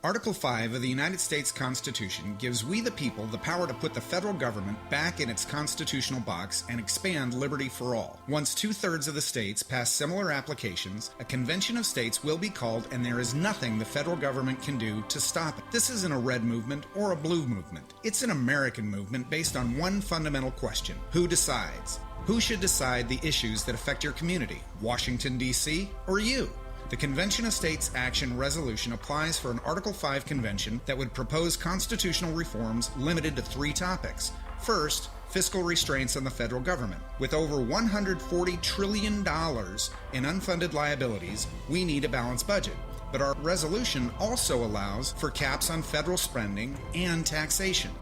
Article 5 of the United States Constitution gives we the people the power to put the federal government back in its constitutional box and expand liberty for all. Once 2/3 of the states pass similar applications, a convention of states will be called, and there is nothing the federal government can do to stop it. This isn't a red movement or a blue movement. It's an American movement based on one fundamental question: who decides? Who should decide the issues that affect your community? Washington, D.C. or you? The Convention of States Action Resolution applies for an Article 5 convention that would propose constitutional reforms limited to 3 topics. First, fiscal restraints on the federal government. With over $140 trillion in unfunded liabilities, we need a balanced budget. But our resolution also allows for caps on federal spending and taxation.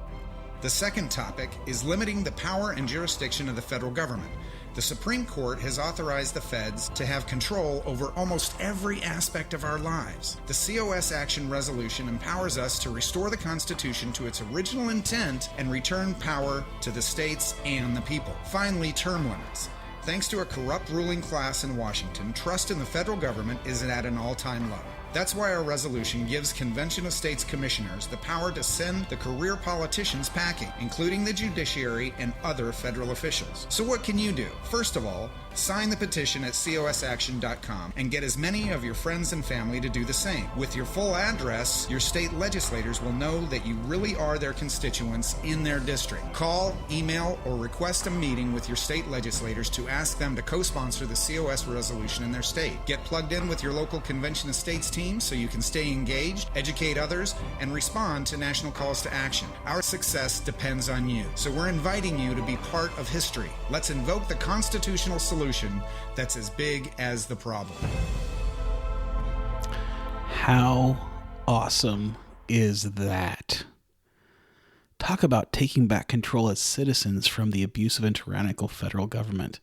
The second topic is limiting the power and jurisdiction of the federal government. The Supreme Court has authorized the feds to have control over almost every aspect of our lives. The COS Action Resolution empowers us to restore the Constitution to its original intent and return power to the states and the people. Finally, term limits. Thanks to a corrupt ruling class in Washington, trust in the federal government is at an all-time low. That's why our resolution gives Convention of States commissioners the power to send the career politicians packing, including the judiciary and other federal officials. So what can you do? First of all, sign the petition at cosaction.com and get as many of your friends and family to do the same. With your full address, your state legislators will know that you really are their constituents in their district. Call, email, or request a meeting with your state legislators to ask them to co-sponsor the COS resolution in their state. Get plugged in with your local Convention of States team so you can stay engaged, educate others, and respond to national calls to action. Our success depends on you, so we're inviting you to be part of history. Let's invoke the constitutional solution that's as big as the problem. How awesome is that? Talk about taking back control as citizens from the abusive and tyrannical federal government.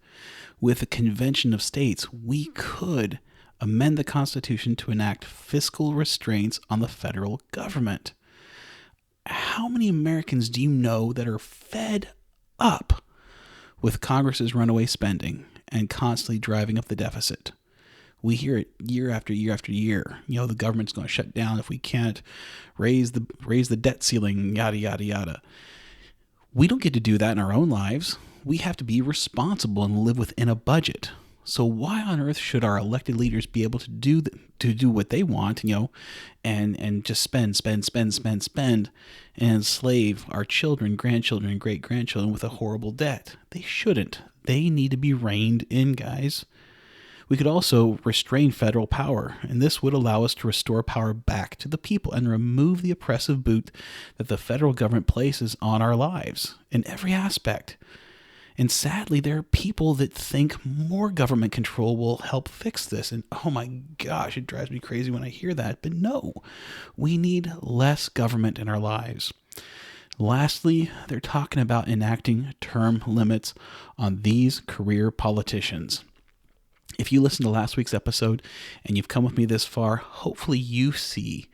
With the Convention of States, we could amend the Constitution to enact fiscal restraints on the federal government. How many Americans do you know that are fed up with Congress's runaway spending and constantly driving up the deficit? We hear it year after year after year. The government's going to shut down if we can't raise the debt ceiling, yada, yada, yada. We don't get to do that in our own lives. We have to be responsible and live within a budget. So why on earth should our elected leaders be able to do what they want, and just spend, and enslave our children, grandchildren, and great-grandchildren with a horrible debt? They shouldn't. They need to be reined in, guys. We could also restrain federal power, and this would allow us to restore power back to the people and remove the oppressive boot that the federal government places on our lives in every aspect. And sadly, there are people that think more government control will help fix this. And oh my gosh, it drives me crazy when I hear that. But no, we need less government in our lives. Lastly, they're talking about enacting term limits on these career politicians. If you listened to last week's episode and you've come with me this far, hopefully you see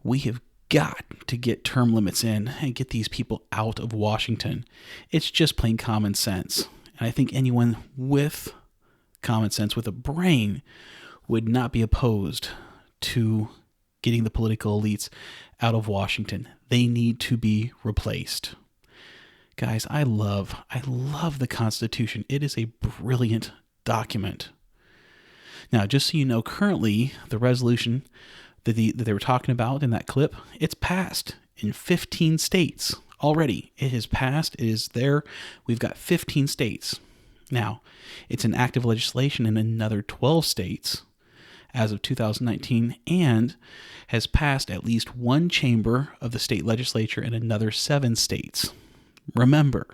we have got to get term limits in and get these people out of Washington. It's just plain common sense. And I think anyone with common sense, with a brain, would not be opposed to getting the political elites out of Washington. They need to be replaced. Guys, I love the Constitution. It is a brilliant document. Now, just so you know, currently the resolution that they were talking about in that clip, it's passed in 15 states already. It has passed. It is there. We've got 15 states. Now, it's an active legislation in another 12 states as of 2019, and has passed at least one chamber of the state legislature in another 7 states. Remember,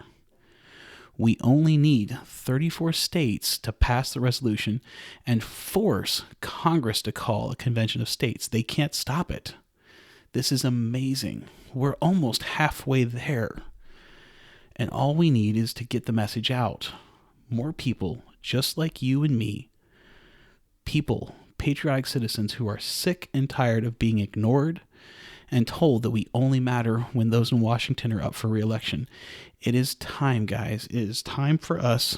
we only need 34 states to pass the resolution and force Congress to call a convention of states. They can't stop it. This is amazing. We're almost halfway there. And all we need is to get the message out. More people, just like you and me, people, patriotic citizens who are sick and tired of being ignored and told that we only matter when those in Washington are up for re-election. It is time, guys. It is time for us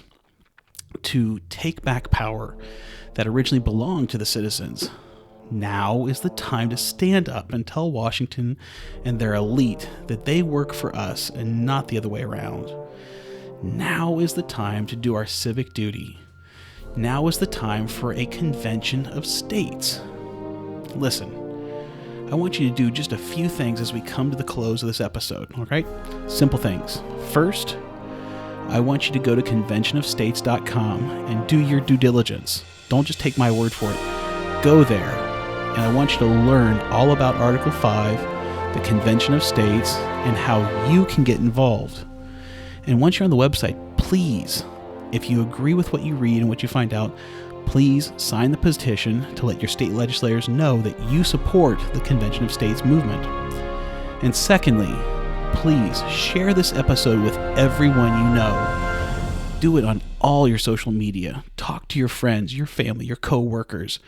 to take back power that originally belonged to the citizens. Now is the time to stand up and tell Washington and their elite that they work for us and not the other way around. Now is the time to do our civic duty. Now is the time for a convention of states. Listen, I want you to do just a few things as we come to the close of this episode, all right? Simple things. First, I want you to go to conventionofstates.com and do your due diligence. Don't just take my word for it. Go there, and I want you to learn all about Article 5, the Convention of States, and how you can get involved. And once you're on the website, please, if you agree with what you read and what you find out, please sign the petition to let your state legislators know that you support the Convention of States movement. And secondly, please share this episode with everyone you know. Do it on all your social media. Talk to your friends, your family, your co-workers.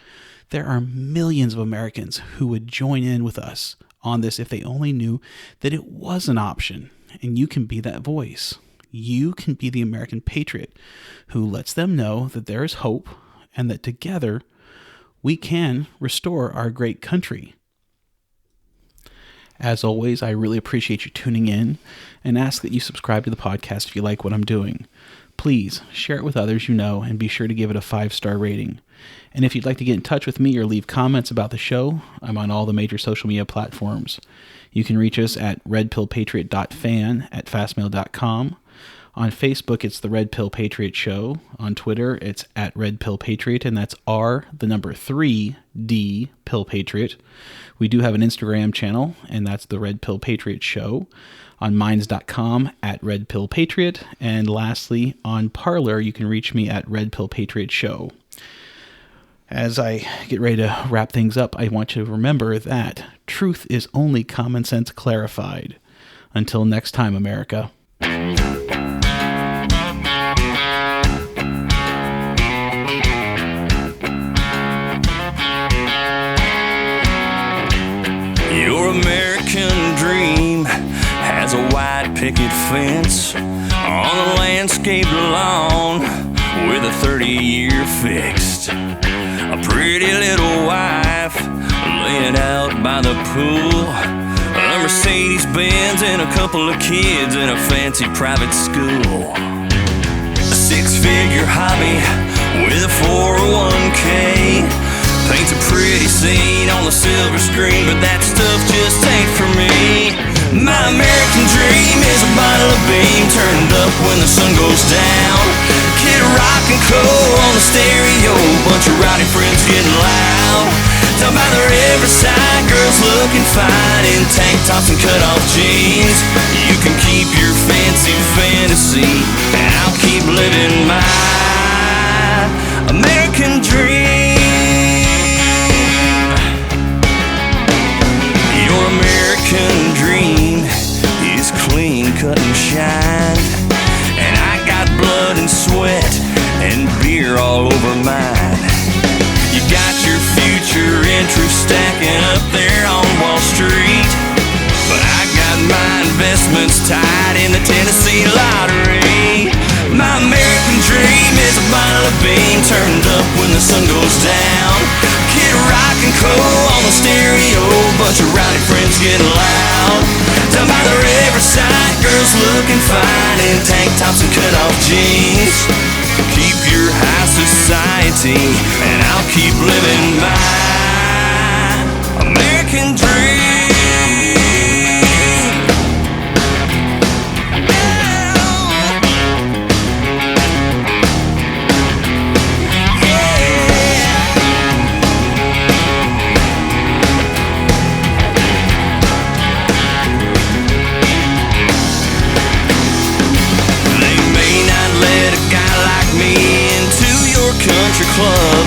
There are millions of Americans who would join in with us on this if they only knew that it was an option, and you can be that voice. You can be the American patriot who lets them know that there is hope and that together we can restore our great country. As always, I really appreciate you tuning in and ask that you subscribe to the podcast if you like what I'm doing. Please share it with others you know and be sure to give it a 5-star rating. And if you'd like to get in touch with me or leave comments about the show, I'm on all the major social media platforms. You can reach us at redpillpatriot.fan@fastmail.com. On Facebook, it's the Red Pill Patriot Show. On Twitter, it's at Red Pill Patriot, and that's R3D Pill Patriot. We do have an Instagram channel, and that's the Red Pill Patriot Show. On Minds.com, at Red Pill Patriot. And lastly, on Parler, you can reach me at Red Pill Patriot Show. As I get ready to wrap things up, I want you to remember that truth is only common sense clarified. Until next time, America. Your American dream has a white picket fence on a landscaped lawn with a 30-year fixed. A pretty little wife laying out by the pool. A Mercedes-Benz and a couple of kids in a fancy private school. A 6-figure hobby with a 401k. Paints a pretty scene on the silver screen, but that stuff just ain't for me. My American dream is a bottle of beam turned up when the sun goes down. Kid rock and coal on the stereo, bunch of rowdy friends getting loud. Down by the riverside, girls looking fine in tank tops and cut-off jeans. You can keep your fancy fantasy, and I'll keep living my American dream. Your American dream is clean cut and shined, and I got blood and sweat and beer all over mine. You got your future interest stacking up there on Wall Street, but I got my investments tied in the Tennessee lottery. My American dream is a bottle of bean turned up when the sun goes down. Kid rock and coal on the stereo, bunch of rowdy friends getting loud. Down by the riverside, girls looking fine in tank tops and cut-off jeans. Keep your high society, and I'll keep living my American dream. Country club,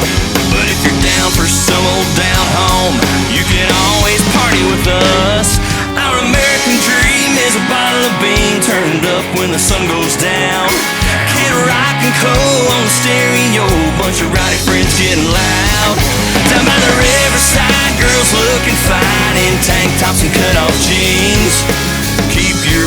but if you're down for some old down home, you can always party with us. Our American dream is a bottle of bean turned up when the sun goes down. Kid rock and coal on the stereo, bunch of rowdy friends getting loud. Down by the riverside, girls looking fine in tank tops and cut-off jeans. Keep your